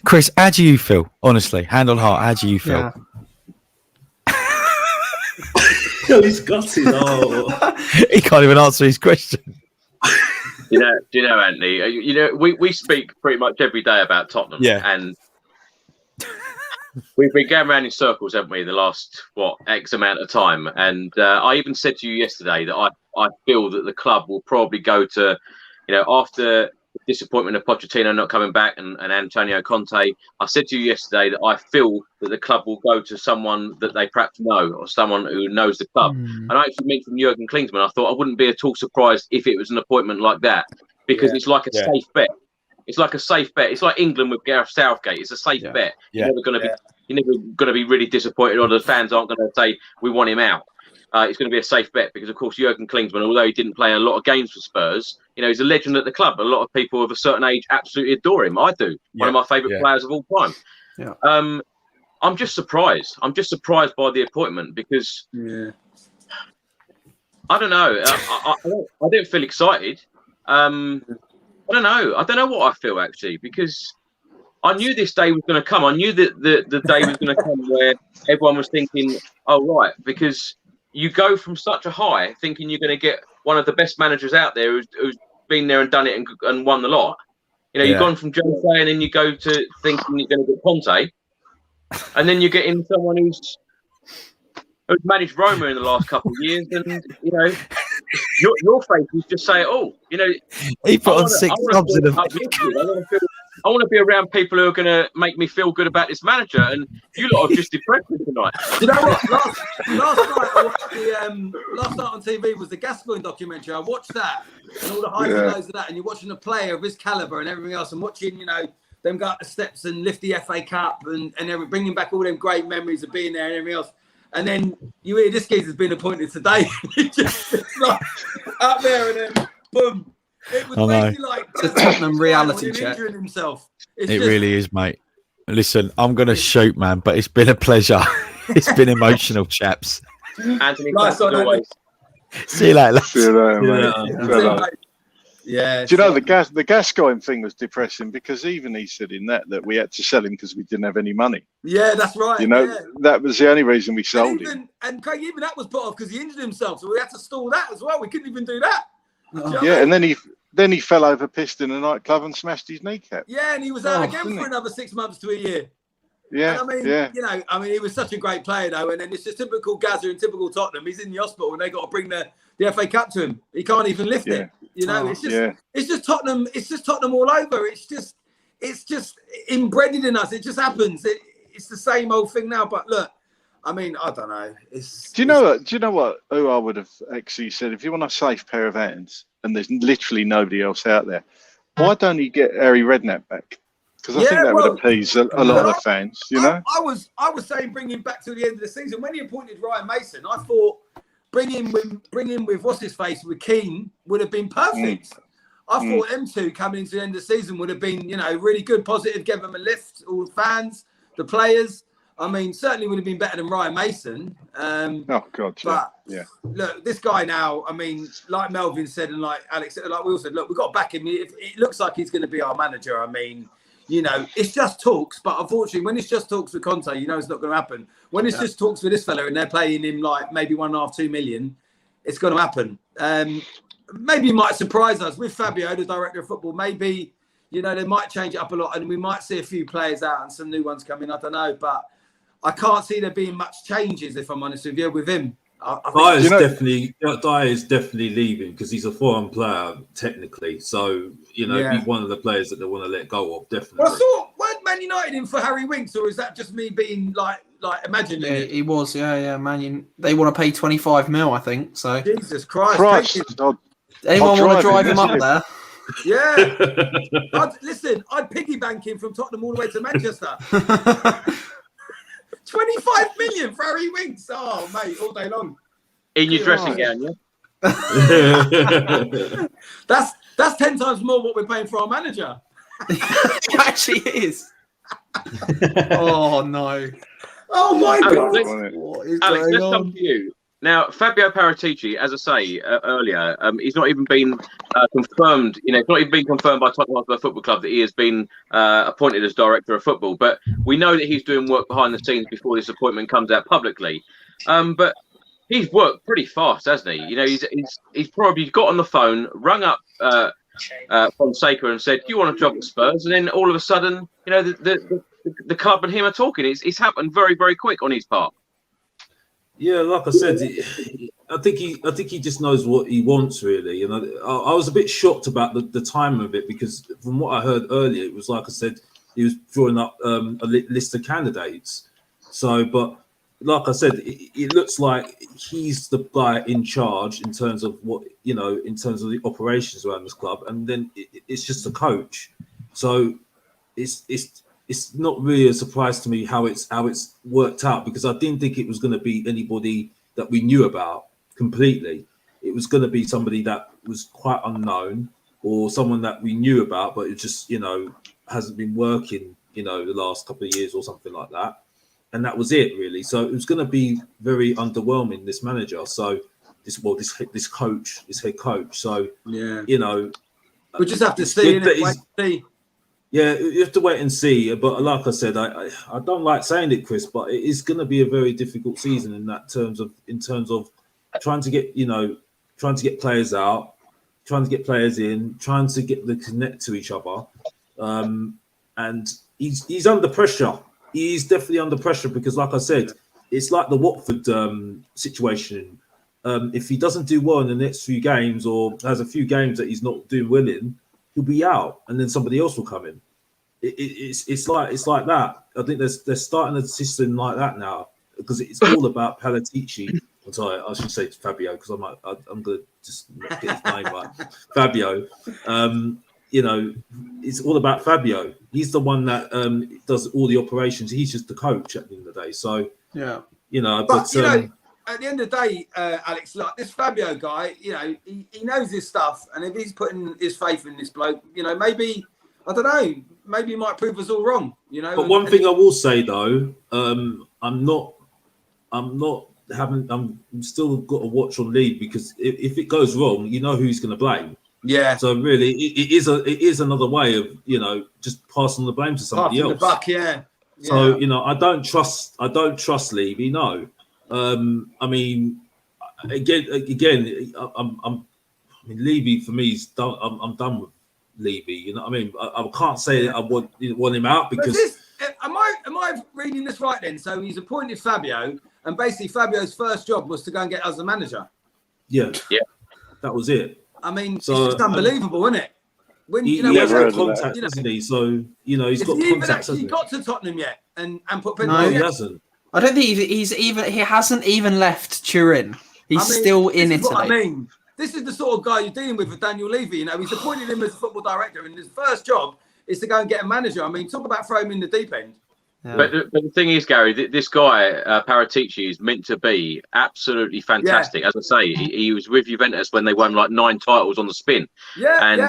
Chris, how do you feel? Honestly, hand on heart, how do you feel? Yeah. He's gutted. Oh, he can't even answer his question. Do you know, Anthony? We speak pretty much every day about Tottenham. Yeah. And we've been going around in circles, haven't we, the last, X amount of time. And I even said to you yesterday that I feel that the club will probably go to, after the disappointment of Pochettino not coming back and Antonio Conte, I said to you yesterday that I feel that the club will go to someone that they perhaps know or someone who knows the club. And I actually mentioned Jurgen Klinsmann. I thought I wouldn't be at all surprised if it was an appointment like that, because it's like a safe bet. It's like a safe bet. It's like England with Gareth Southgate. It's a safe bet. You're never going to be really disappointed, or the fans aren't going to say we want him out. It's going to be a safe bet because, of course, Jurgen Klinsmann, although he didn't play a lot of games for Spurs, he's a legend at the club. A lot of people of a certain age absolutely adore him. I do. One of my favourite players of all time. Yeah. I'm just surprised. I'm just surprised by the appointment because I don't know. I don't feel excited. I don't know. I don't know what I feel actually, because I knew this day was going to come. I knew that the day was going to come where everyone was thinking, "Oh, right," because you go from such a high thinking you're going to get one of the best managers out there who's been there and done it and won the lot. You've gone from Jose and then you go to thinking you're going to get Conte, and then you get in someone who's managed Roma in the last couple of years, and your face is just say, he put on 6 subs in I want to be around people who are going to make me feel good about this manager, and you lot have just depressed me tonight. Do you know what? Last night on TV was the Gascoigne documentary. I watched that and all the highs and lows of that, and you're watching a player of his caliber and everything else, and watching them go up the steps and lift the FA Cup and bringing back all them great memories of being there and everything else. And then you hear this case has been appointed today. It's like up there and then boom. It was basically like it's a Tottenham reality check. Himself. It really is, mate. Listen, I'm going to shoot, man, but it's been a pleasure. It's been emotional, chaps. Anthony, nice on always. See you later. See you later, mate. Yeah. Do you know the Gascoigne thing was depressing, because even he said in that we had to sell him because we didn't have any money. Yeah, that's right. That was the only reason we sold him. And Craig, even that was put off because he injured himself, so we had to stall that as well. We couldn't even do that. And then he fell over pissed in a nightclub and smashed his kneecap. Yeah, and he was out again for another 6 months to a year. Yeah, and he was such a great player though, and then it's just typical Gazza and typical Tottenham. He's in the hospital and they got to bring the FA Cup to him. He can't even lift it. It's just Tottenham. It's just Tottenham all over. It's just embedded in us. It just happens. It's the same old thing now. But look, I mean, I don't know. Do you know what? Who I would have actually said, if you want a safe pair of hands and there's literally nobody else out there, why don't you get Harry Redknapp back? Because I think that would appease a lot of the fans. I was saying bring him back to the end of the season. When he appointed Ryan Mason, I thought bring him with what's his face with Kane would have been perfect. I thought them two coming into the end of the season would have been really good, positive, give them a lift, all the fans, the players. I mean, certainly would have been better than Ryan Mason. Oh God! Yeah. Look, this guy now. I mean, like Melvin said, and like Alex, like we all said, look, we've got to back him. It looks like he's going to be our manager. I mean, it's just talks. But unfortunately, when it's just talks with Conte, it's not going to happen. When it's just talks with this fella and they're paying him like maybe 1.5–2 million, it's going to happen. Maybe it might surprise us with Fabio, the director of football. Maybe they might change it up a lot, and we might see a few players out and some new ones come in. I don't know, but I can't see there being much changes, if I'm honest with you, with him. Dyer is definitely leaving because he's a foreign player technically. So he's one of the players that they want to let go of. Definitely. Well, I saw weren't Man United in for Harry Winks, or is that just me being like imagining? Yeah, he was. Yeah. Man, they want to pay 25 mil, I think. So Jesus Christ! Anyone want to drive him up there? Yeah. I'd piggy bank him from Tottenham all the way to Manchester. 25 million for Harry Winks. Oh, mate, all day long. In your dressing gown, yeah? That's 10 times more what we're paying for our manager. It actually is. Oh, no. Oh my God! Alex, let's come to you. Now, Fabio Paratici, as I say earlier, he's not even been confirmed. You know, it's not even been confirmed by Tottenham Hotspur Football Club that he has been appointed as director of football. But we know that he's doing work behind the scenes before this appointment comes out publicly. But he's worked pretty fast, hasn't he? You know, he's probably got on the phone, rung up Fonseca, and said, "Do you want a job at Spurs?" And then all of a sudden, you know, the club and him are talking. It's happened very, very quick on his part. Yeah, like I said, I think he just knows what he wants, really. And I was a bit shocked about the time of it, because from what I heard earlier, it was like I said, he was drawing up a list of candidates. So, but like I said, it looks like he's the guy in charge in terms of what, you know, in terms of the operations around this club, and then it's just a coach. So it's not really a surprise to me how it's worked out, because I didn't think it was going to be anybody that we knew about completely. It was going to be somebody that was quite unknown, or someone that we knew about, but it just, you know, hasn't been working, you know, the last couple of years or something like that. And that was it, really. So it was going to be very underwhelming, this manager. So this coach, this head coach. So, yeah, you know, we just have to see. Yeah, you have to wait and see. But like I said, I don't like saying it, Chris, but it is going to be a very difficult season in terms of trying to get players out, trying to get players in, trying to get them to connect to each other. And he's under pressure. He's definitely under pressure, because, like I said, it's like the Watford situation. If he doesn't do well in the next few games, or has a few games that he's not doing well in, he'll be out, and then somebody else will come in. It's like that. I think they're starting a system like that now, because it's all about Paratici. I'm sorry, I should say Fabio, because I'm going to just not get his name right. Fabio. You know, it's all about Fabio. He's the one that does all the operations. He's just the coach at the end of the day. So yeah, you know, but you know, at the end of the day, Alex, like this Fabio guy, you know, he knows his stuff, and if he's putting his faith in this bloke, you know, maybe, I don't know, maybe he might prove us all wrong, you know. But one thing I will say though, I'm still got to watch on League, because if it goes wrong, you know who he's going to blame. Yeah. So really, it is another way of, you know, just passing the blame to somebody else. The buck, yeah. So you know, I don't trust Levy. No. I mean, again, I mean, Levy for me is done. I'm done with Levy. You know what I mean? I can't say that I want him out, because. Am I reading this right then? So he's appointed Fabio, and basically Fabio's first job was to go and get us the manager. Yeah. That was it. I mean, it's just unbelievable, isn't it? When he has got contacts, hasn't he? So you know, he's got contacts. Has he got to Tottenham yet? And put no, he hasn't. I don't think he hasn't even left Turin. He's still in Italy. What I mean, this is the sort of guy you're dealing with Daniel Levy. You know, he's appointed him as a football director, and his first job is to go and get a manager. I mean, talk about throwing him in the deep end. Yeah. But the thing is, Gary, this guy, Paratici, is meant to be absolutely fantastic. Yeah. As I say, he was with Juventus when they won like 9 titles on the spin. Yeah, and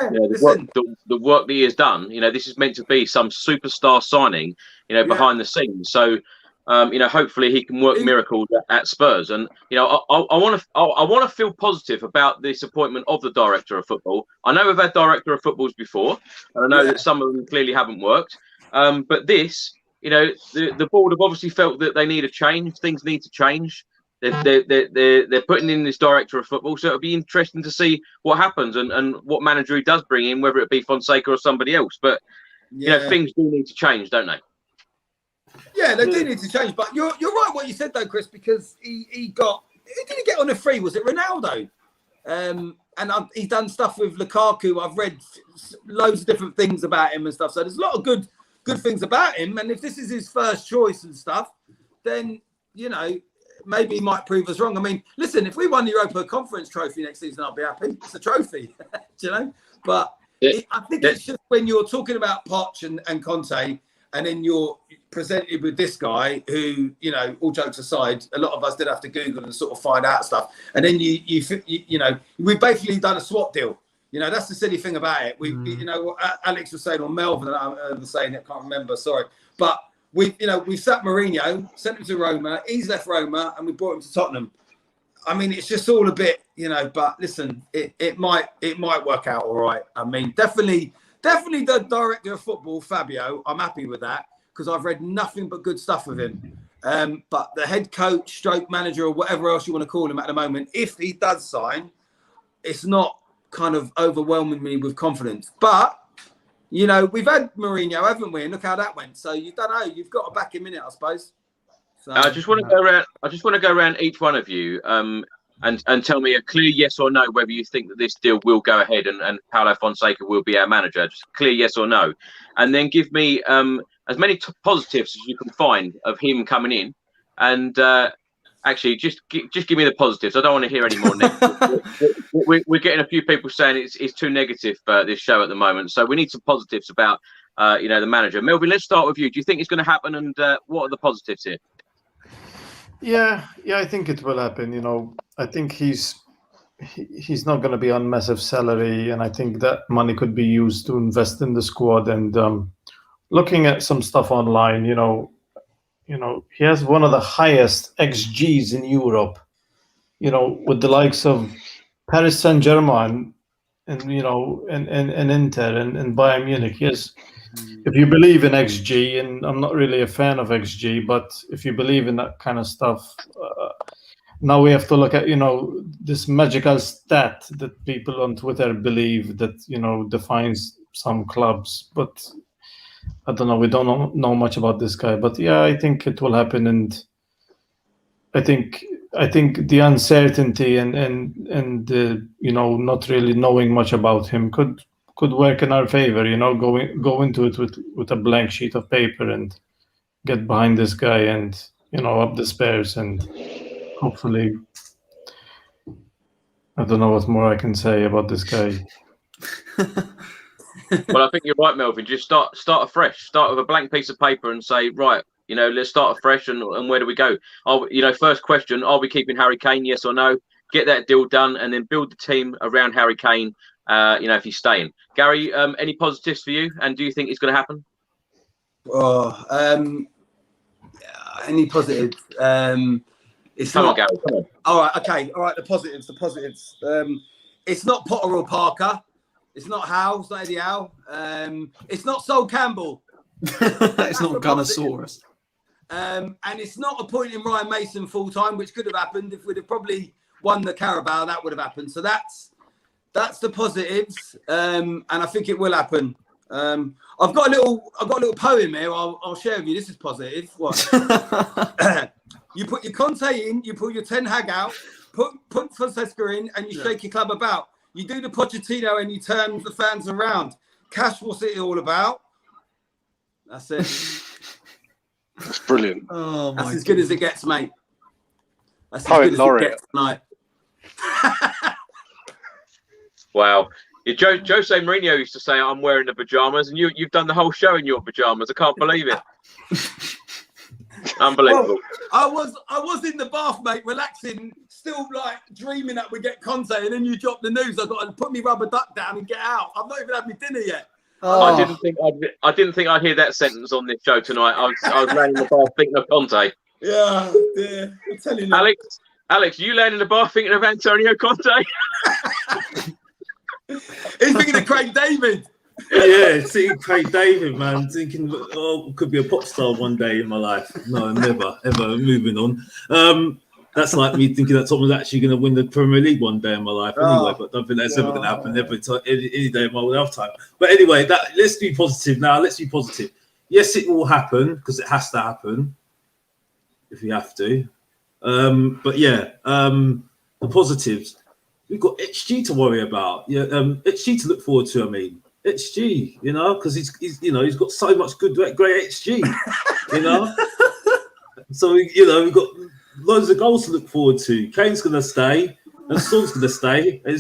the work that he has done, you know, this is meant to be some superstar signing, you know, behind the scenes. So, you know, hopefully he can work miracles at Spurs. And, you know, I want to feel positive about this appointment of the director of football. I know we've had director of footballs before, and I know that some of them clearly haven't worked. But this, you know, the board have obviously felt that they need a change. Things need to change. They're putting in this director of football, so it'll be interesting to see what happens and what manager he does bring in, whether it be Fonseca or somebody else. But you know, things do need to change, don't they? Yeah, they do need to change. But you're right what you said though, Chris, because he didn't get on a free. Was it Ronaldo? And he's done stuff with Lukaku. I've read loads of different things about him and stuff. So there's a lot of good things about him. And if this is his first choice and stuff, then, you know, maybe he might prove us wrong. I mean, listen, if we won the Europa Conference trophy next season, I'll be happy. It's a trophy, you know. But I think it's just when you're talking about Poch and Conte, and then you're presented with this guy who, you know, all jokes aside, a lot of us did have to Google and sort of find out stuff. And then you know, we've basically done a swap deal. You know, that's the silly thing about it. You know, what Alex was saying, or Melvin and I was saying, I can't remember, sorry. But we've sat Mourinho, sent him to Roma. He's left Roma, and we brought him to Tottenham. I mean, it's just all a bit, But listen, it might work out all right. I mean, definitely the director of football, Fabio. I'm happy with that because I've read nothing but good stuff of him. But the head coach, stroke manager, or whatever else you want to call him at the moment, if he does sign, it's not kind of overwhelming me with confidence. But we've had Mourinho, haven't we? And look how that went. So you don't know. You've got to back him in it, I suppose. So, I just want to go around. I just want to go around each one of you, and tell me a clear yes or no whether you think that this deal will go ahead and Paulo Fonseca will be our manager. Just clear yes or no, and then give me as many positives as you can find of him coming in. And actually, just give me the positives. I don't want to hear any more negative. We're getting a few people saying it's too negative this show at the moment. So we need some positives about the manager. Melvin, let's start with you. Do you think it's going to happen? And what are the positives here? Yeah, I think it will happen. I think he's not going to be on massive salary, and I think that money could be used to invest in the squad. And looking at some stuff online, he has one of the highest XGs in Europe. With the likes of Paris Saint-Germain and and Inter and Bayern Munich. Yes, if you believe in XG, and I'm not really a fan of XG, but if you believe in that kind of stuff, now we have to look at this magical stat that people on Twitter believe that defines some clubs. But I don't know. We don't know much about this guy, but yeah, I think it will happen, and I think the uncertainty and not really knowing much about him could work in our favor. Go into it with a blank sheet of paper and get behind this guy and up the Spurs, and hopefully, I don't know what more I can say about this guy. Well, I think you're right, Melvin. Just start afresh. Start with a blank piece of paper and say, right, let's start afresh. And where do we go? First question: are we keeping Harry Kane? Yes or no? Get that deal done, and then build the team around Harry Kane. If he's staying. Gary, any positives for you? And do you think it's going to happen? Any positives? Come on, Gary. Come on. All right. Okay. All right. The positives. It's not Potter or Parker. It's not Howe. It's not Eddie Howe. It's not Sol Campbell. It's not Gunnosaurus. And it's not appointing Ryan Mason full time, which could have happened if we'd have probably won the Carabao. That would have happened. So that's the positives, and I think it will happen. I've got a little poem here. I'll share with you. This is positive. What? You put your Conte in, you put your Ten Hag out, put Fonseca in, and you shake your club about. You do the Pochettino and you turn the fans around. Cash, what's it all about? That's it. That's brilliant. Oh, that's as good as it gets, mate. That's Poet as good laureate. as it gets tonight. Wow. Jose Mourinho used to say, I'm wearing the pajamas, and you've done the whole show in your pajamas. I can't believe it. Unbelievable. Well, I was in the bath, mate, relaxing, still like dreaming that we get Conte, and then you drop the news. I've got to put my rubber duck down and get out. I've not even had my dinner yet. Oh. I didn't think I'd hear that sentence on this show tonight. I was laying in the bath thinking of Conte. Yeah. I'm telling you. Alex, you laying in the bath thinking of Antonio Conte? He's thinking of Craig David. Yeah, seeing Craig David, man, thinking, could be a pop star one day in my life. No, never, ever. Moving on. That's like me thinking that Tottenham's actually going to win the Premier League one day in my life anyway, but I don't think that's ever going to happen any day of my lifetime. But anyway, let's be positive now. Let's be positive. Yes, it will happen because it has to happen if we have to. But yeah, the positives. We've got XG to worry about. Yeah, XG to look forward to. I mean, XG, because he's got so much great XG, So we've got loads of goals to look forward to. Kane's gonna stay, and Son's gonna stay. And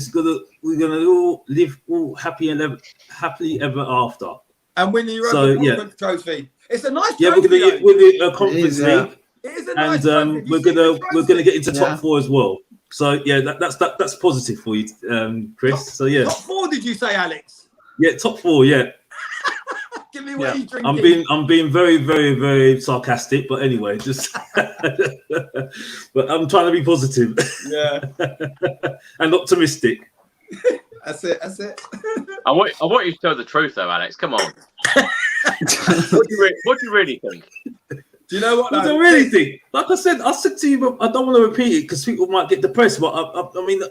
we're gonna all live happily ever after. And win the Europa trophy. It's a nice trophy. Yeah, we're gonna win the Conference League. It is a nice trophy. We're gonna get into top 4 as well. So yeah, that's positive for you, Chris. So yeah, top 4 did you say, Alex? Yeah, top 4. Yeah. Give asking me what he's drinking. I'm being very, very, very sarcastic, but anyway, just but I'm trying to be positive. Yeah. And optimistic. That's it. I want you to tell the truth though, Alex. Come on. What do you really think? Do you know what? What do I really think? Like I said to you, but I don't want to repeat it because people might get depressed. But I mean,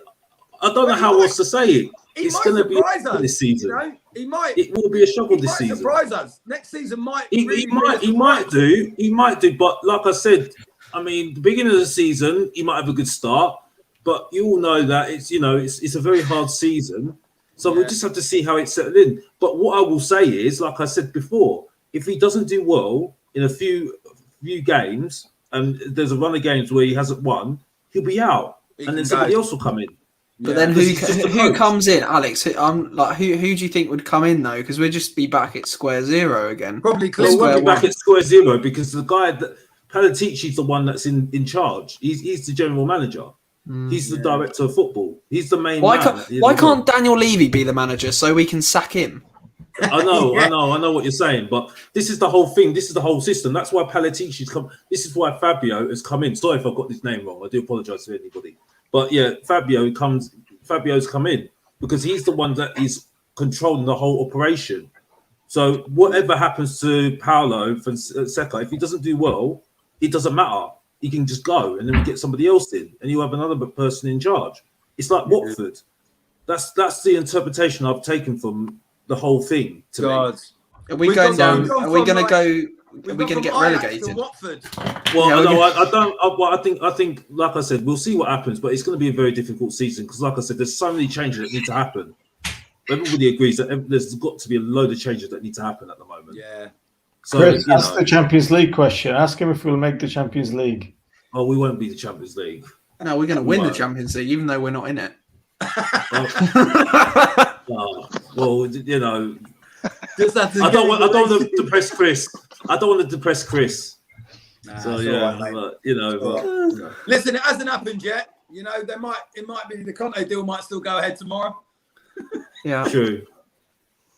I don't know how else to say it. It's going to be this season. You know? He might. It will be a struggle this season. Surprise us. Next season might. He might do. But like I said, I mean, the beginning of the season, he might have a good start. But you all know that it's a very hard season. So we'll just have to see how it's settled in. But what I will say is, like I said before, if he doesn't do well in a few games, and there's a run of games where he hasn't won, he'll be out, and then somebody else will come in. But then who comes in, Alex? Who do you think would come in though? Because we'll just be back at square zero again. Probably we won't be back at square zero because the guy that Palatici's the one that's in charge. He's the general manager. He's the director of football. He's the main. Why can't Daniel Levy be the manager so we can sack him? I know what you're saying, but this is the whole thing. This is the whole system. That's why Palatici's come. This is why Fabio has come in. Sorry if I got his name wrong. I do apologise to anybody. But yeah, Fabio's come in because he's the one that is controlling the whole operation. So whatever happens to Paulo Fonseca, if he doesn't do well, it doesn't matter. He can just go and then we get somebody else in and you have another person in charge. It's like Watford. That's the interpretation I've taken from the whole thing. Are we going down? Are we going to go? Are we going to get relegated? Well, I think, like I said, we'll see what happens, but it's going to be a very difficult season because, like I said, there's so many changes that need to happen. Everybody agrees that there's got to be a load of changes that need to happen at the moment. Yeah. So, Chris, ask the Champions League question. Ask him if we'll make the Champions League. Oh, we won't be the Champions League. No, we're going to win the Champions League, even though we're not in it. Well, you know, I don't want to depress Chris. I don't want to depress Chris. So yeah, right, but, you know. But, listen, it hasn't happened yet. You know, it might be the Conte deal might still go ahead tomorrow. Yeah, true.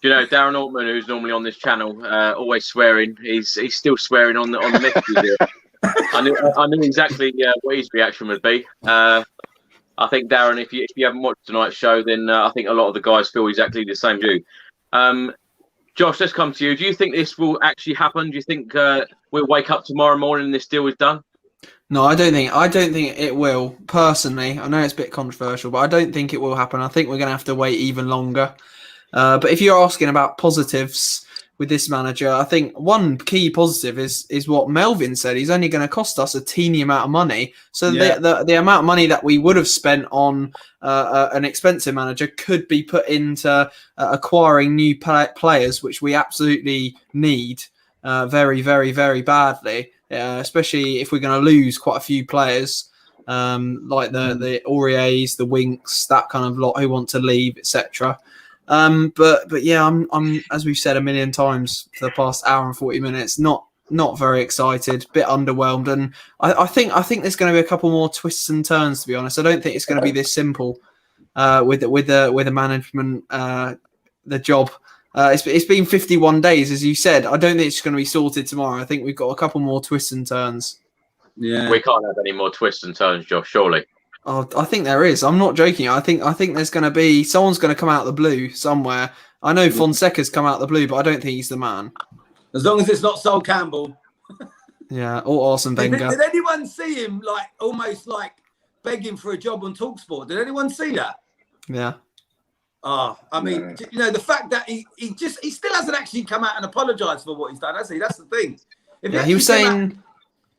You know, Darren Altman, who's normally on this channel, always swearing. He's still swearing on the messages. I knew exactly what his reaction would be. I think, Darren, if you haven't watched tonight's show, then I think a lot of the guys feel exactly the same as you. Josh, let's come to you. Do you think this will actually happen? Do you think we'll wake up tomorrow morning and this deal is done? No, I don't think it will. Personally, I know it's a bit controversial, but I don't think it will happen. I think we're going to have to wait even longer. But if you're asking about positives with this manager, I think one key positive is what Melvin said. He's only going to cost us a teeny amount of money. So the amount of money that we would have spent on an expensive manager could be put into acquiring new players, which we absolutely need very, very, very badly, especially if we're going to lose quite a few players like the Auriers, the Winks, that kind of lot who want to leave, etc. But yeah, I'm as we've said a million times for the past hour and 40 minutes, not very excited, bit underwhelmed, and I think there's going to be a couple more twists and turns. To be honest, I don't think it's going to be this simple with the management, the job. It's been 51 days, as you said. I don't think it's going to be sorted tomorrow. I think we've got a couple more twists and turns. Yeah, we can't have any more twists and turns, Josh. Surely. Oh, I think there is. I'm not joking. I think there's going to be someone's going to come out of the blue somewhere. I know Fonseca's come out of the blue, but I don't think he's the man. As long as it's not Sol Campbell. Yeah, or Arsene Wenger. Did anyone see him almost begging for a job on TalkSport? Did anyone see that? Yeah. Oh, I mean, you know, the fact that he still hasn't actually come out and apologised for what he's done, has he? That's the thing. He was saying.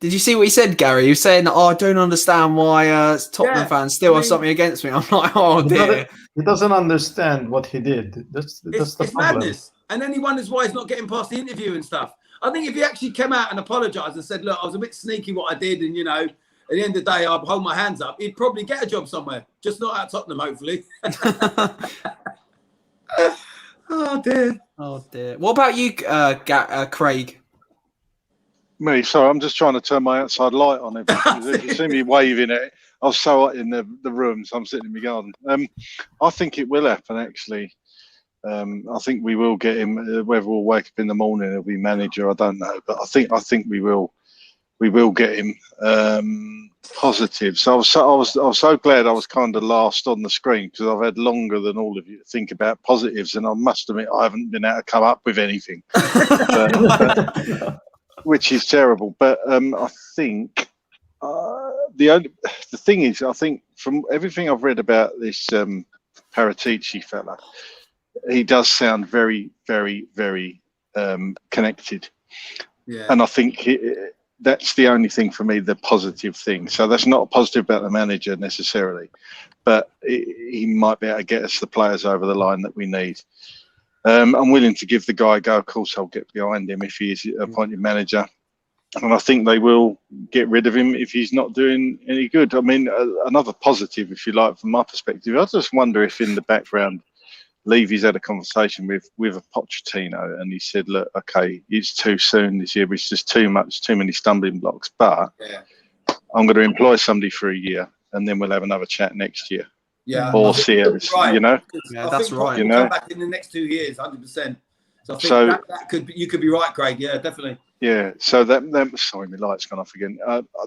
Did you see what he said, Gary? He was saying, I don't understand why Tottenham fans still have something against me. I'm like, oh, dear. He doesn't understand what he did. That's the problem. Madness. And then he wonders why he's not getting past the interview and stuff. I think if he actually came out and apologised and said, look, I was a bit sneaky what I did, and, you know, at the end of the day, I'll hold my hands up, he'd probably get a job somewhere. Just not at Tottenham, hopefully. Oh, dear. Oh, dear. What about you, Craig? Me, sorry, I'm just trying to turn my outside light on. If you see me waving it, I was so hot in the room, so I'm sitting in my garden. I think it will happen, actually. I think we will get him. Whether we'll wake up in the morning, he'll be manager. I don't know, but I think we will get him. Positive. So I was so glad I was kind of last on the screen, because I've had longer than all of you to think about positives, and I must admit I haven't been able to come up with anything, which is terrible. But I think the thing is, I think from everything I've read about this Paratici fella, he does sound very, very, very connected. Yeah. And I think that's the only thing for me, the positive thing. So that's not positive about the manager necessarily, but he might be able to get us the players over the line that we need. I'm willing to give the guy a go. Of course, I'll get behind him if he is appointed manager. And I think they will get rid of him if he's not doing any good. I mean, another positive, if you like, from my perspective, I just wonder if in the background, Levy's had a conversation with a Pochettino, and he said, look, okay, it's too soon this year. It's just too many stumbling blocks. But I'm going to employ somebody for a year, and then we'll have another chat next year. Yeah. Or see how it's, right. you know? Yeah, that's right. You know? Come back in the next 2 years, 100%. So I think that you could be right, Craig. Yeah, definitely. Yeah. So that sorry, my light's gone off again.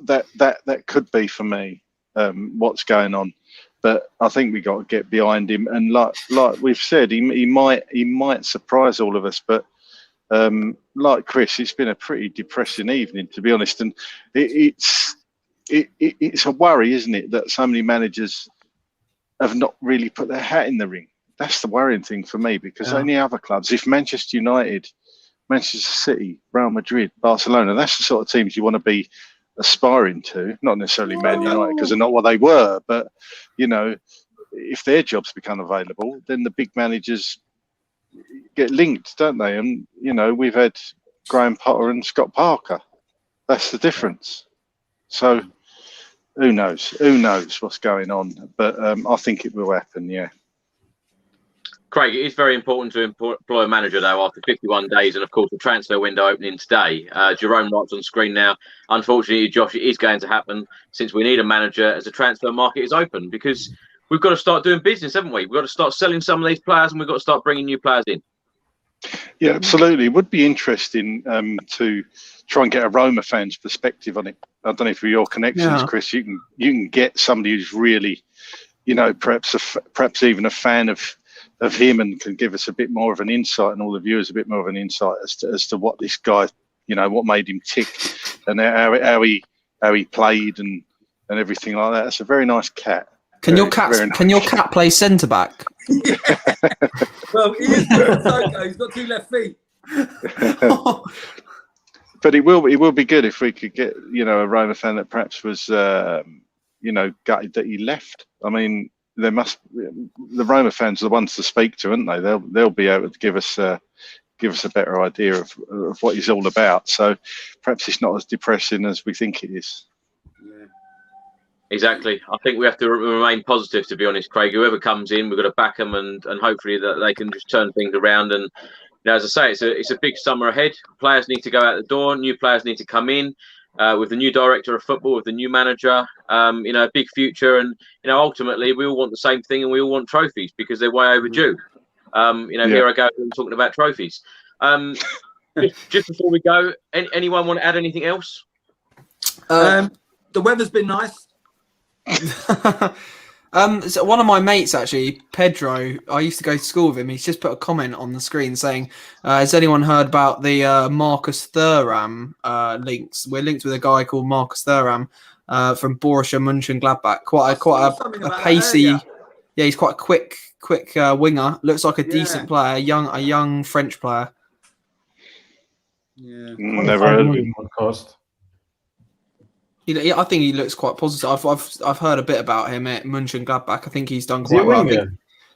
That could be for me what's going on. But I think we got to get behind him, and like we've said, he might surprise all of us. But like Chris, it's been a pretty depressing evening, to be honest, and it's a worry, isn't it, that so many managers have not really put their hat in the ring. That's the worrying thing for me, because any other clubs, if Manchester United, Manchester City, Real Madrid, Barcelona, that's the sort of teams you want to be aspiring to, not necessarily Man United because they're not what they were, but you know, if their jobs become available, then the big managers get linked, don't they? And you know, we've had Graham Potter and Scott Parker. That's the difference. So who knows what's going on, but I think it will happen. Yeah. Craig, it is very important to employ a manager, though, after 51 days, and of course the transfer window opening today. Jerome writes on screen now, unfortunately, Josh, it is going to happen, since we need a manager as the transfer market is open, because we've got to start doing business, haven't we? We've got to start selling some of these players, and we've got to start bringing new players in. Yeah, absolutely. It would be interesting to try and get a Roma fan's perspective on it. I don't know if with your connections, Chris, you can get somebody who's really, you know, perhaps even a fan of him, and can give us a bit more of an insight, and all the viewers a bit more of an insight as to what this guy, you know, what made him tick, and how he played and everything like that. It's a very nice cat. Can your cat play centre back? Well, he is Fonseca. He's got 2 left feet. But it will be good if we could get, you know, a Roma fan that perhaps was you know, gutted that he left. I mean, the Roma fans are the ones to speak to, aren't they? They'll be able to give us a better idea of what he's all about. So perhaps it's not as depressing as we think it is. Yeah. Exactly. I think we have to remain positive, to be honest, Craig. Whoever comes in, we've got to back them, and hopefully that they can just turn things around. And you know, as I say, it's a big summer ahead. Players need to go out the door. New players need to come in. With the new director of football, with the new manager, you know, a big future, and you know, ultimately we all want the same thing, and we all want trophies because they're way overdue. You know, here I go talking about trophies. Just before we go, anyone want to add anything else? The weather's been nice. So one of my mates, actually, Pedro, I used to go to school with him. He's just put a comment on the screen saying, has anyone heard about the Marcus Thuram links? We're linked with a guy called Marcus Thuram from Borussia Mönchengladbach. Quite a pacey. Yeah, he's quite a quick winger. Looks like a decent player, a young French player. Yeah, never heard of him. I think he looks quite positive. I've heard a bit about him at Mönchengladbach. I think he's done quite well.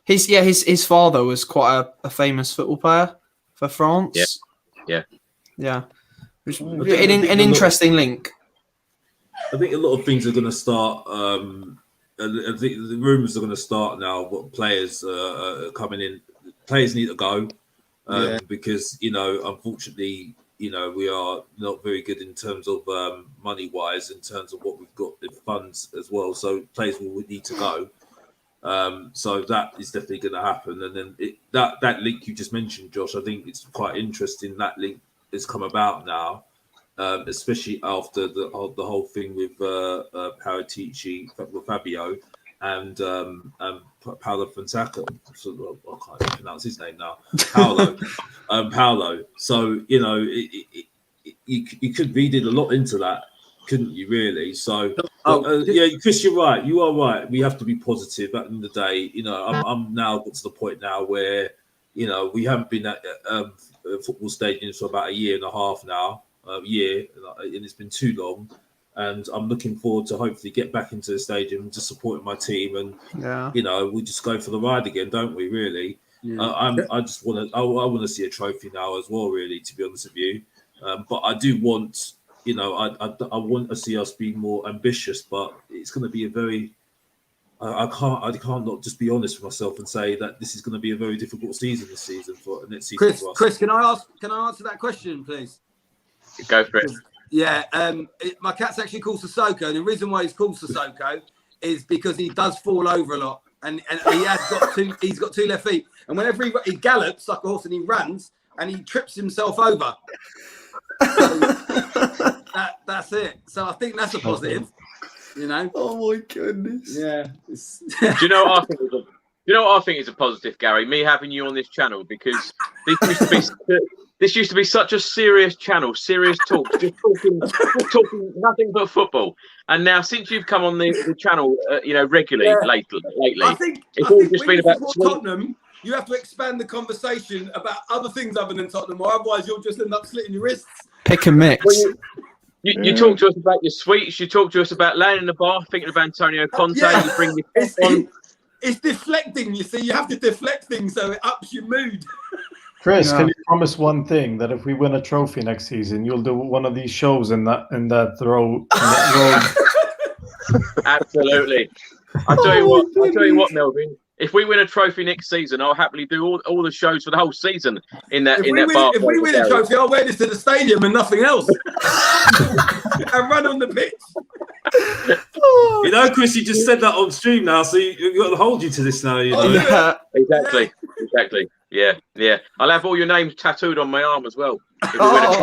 His father was quite a famous football player for France. Yeah. An interesting link. I think a lot of things are going to start. I think the rumours are going to start now. What players are coming in? Players need to go because, you know, unfortunately, you know, we are not very good in terms of money wise, in terms of what we've got in funds as well. So players will need to go. So that is definitely going to happen. And then that link you just mentioned, Josh, I think it's quite interesting. That link has come about now, especially after the whole thing with Paratici, with Fabio, and Paulo Fonseca. So, I can't even pronounce his name now. Paulo. Paulo. So, you know, you could read it a lot into that, couldn't you, really? So, yeah, Chris, you're right. You are right. We have to be positive. At the end of the day, you know, I'm now got to the point now where, you know, we haven't been at football stadiums for about a year and a half now, and it's been too long. And I'm looking forward to hopefully get back into the stadium, just supporting my team, and you know, we just go for the ride again, don't we? Really, I just want to. I want to see a trophy now as well. Really, to be honest with you, but I do want, you know, I want to see us be more ambitious. But it's going to be a very. I can't not just be honest with myself and say that this is going to be a very difficult season this season for next season. Chris, can I answer that question, please? Go for it. Yeah, my cat's actually called Sissoko, and the reason why he's called Sissoko is because he does fall over a lot, and he's got two left feet, and whenever he gallops like a horse and he runs, and he trips himself over. So that's it. So I think that's a positive, you know. Oh my goodness. Yeah. Do you know what I think? You know what I think is a positive, Gary? Me having you on this channel, because this used to be such a serious channel, serious talk, just talking nothing but football. And now, since you've come on the channel, you know, regularly lately, I think it's just been about Tottenham. You have to expand the conversation about other things other than Tottenham, or otherwise you'll just end up slitting your wrists. Pick and mix. Well, you talk to us about your sweets. You talk to us about laying in the bar, thinking of Antonio Conte. You bring your on. It's deflecting, you see. You have to deflect things so it ups your mood. Chris, can you promise one thing, that if we win a trophy next season, you'll do one of these shows in that row? Absolutely. I'll tell you what, Melvin. If we win a trophy next season, I'll happily do all the shows for the whole season in that bar. If we win a trophy, I'll wear this to the stadium and nothing else. And run on the pitch. You know, Chris, you just said that on stream now, so you've got to hold you to this now. You know? Yeah. Exactly. Yeah. I'll have all your names tattooed on my arm as well. If we win a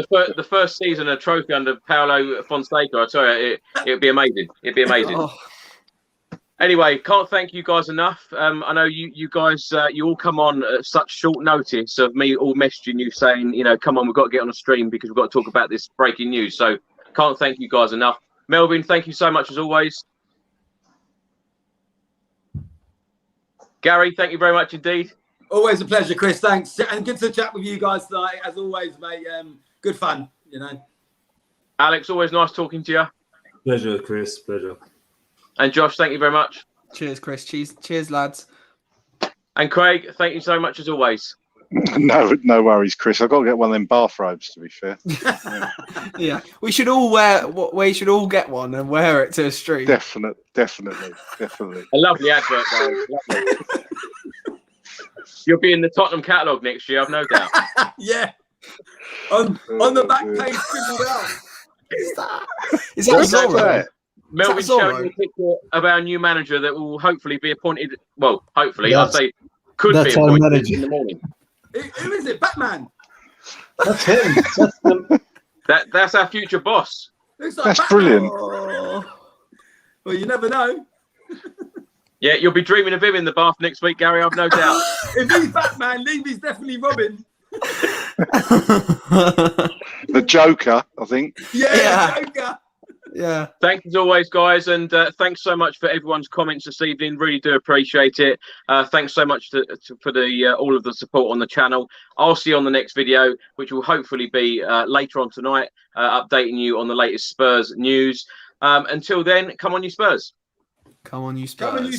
trophy the first season, a trophy under Paulo Fonseca, I tell you, it'd be amazing. It'd be amazing. Oh. Anyway, can't thank you guys enough. I know you guys, you all come on at such short notice of me all messaging you saying, you know, come on, we've got to get on a stream because we've got to talk about this breaking news. So can't thank you guys enough. Melvin, thank you so much as always. Gary, thank you very much indeed. Always a pleasure, Chris. Thanks. And good to chat with you guys tonight. As always, mate. Good fun, you know. Alex, always nice talking to you. Pleasure, Chris. Pleasure. And Josh, thank you very much. Cheers, Chris. Cheers, lads. And Craig, thank you so much as always. No worries, Chris. I've got to get one of them bathrobes, to be fair. Yeah, we should all get one and wear it to a stream. Definitely. A lovely advert, though. Lovely. You'll be in the Tottenham catalogue next year, I've no doubt. Yeah. On the back page, scribbled out. Is that Zorro? Melvin showing a picture of our new manager that will hopefully be appointed. Well, hopefully, I'll say could be appointed in the morning. Who is it? Batman. That's him. That's our future boss. Looks like that's Batman. Brilliant. Oh. Well, you never know. Yeah, you'll be dreaming of him in the bath next week, Gary. I've no doubt. If he's Batman, Levy's definitely Robin. The Joker, I think. Yeah. The Joker. Yeah. Thanks as always, guys, and thanks so much for everyone's comments this evening. Really do appreciate it. Thanks so much for all of the support on the channel. I'll see you on the next video, which will hopefully be later on tonight, updating you on the latest Spurs news. Until then, come on, you Spurs. Come on, you Spurs.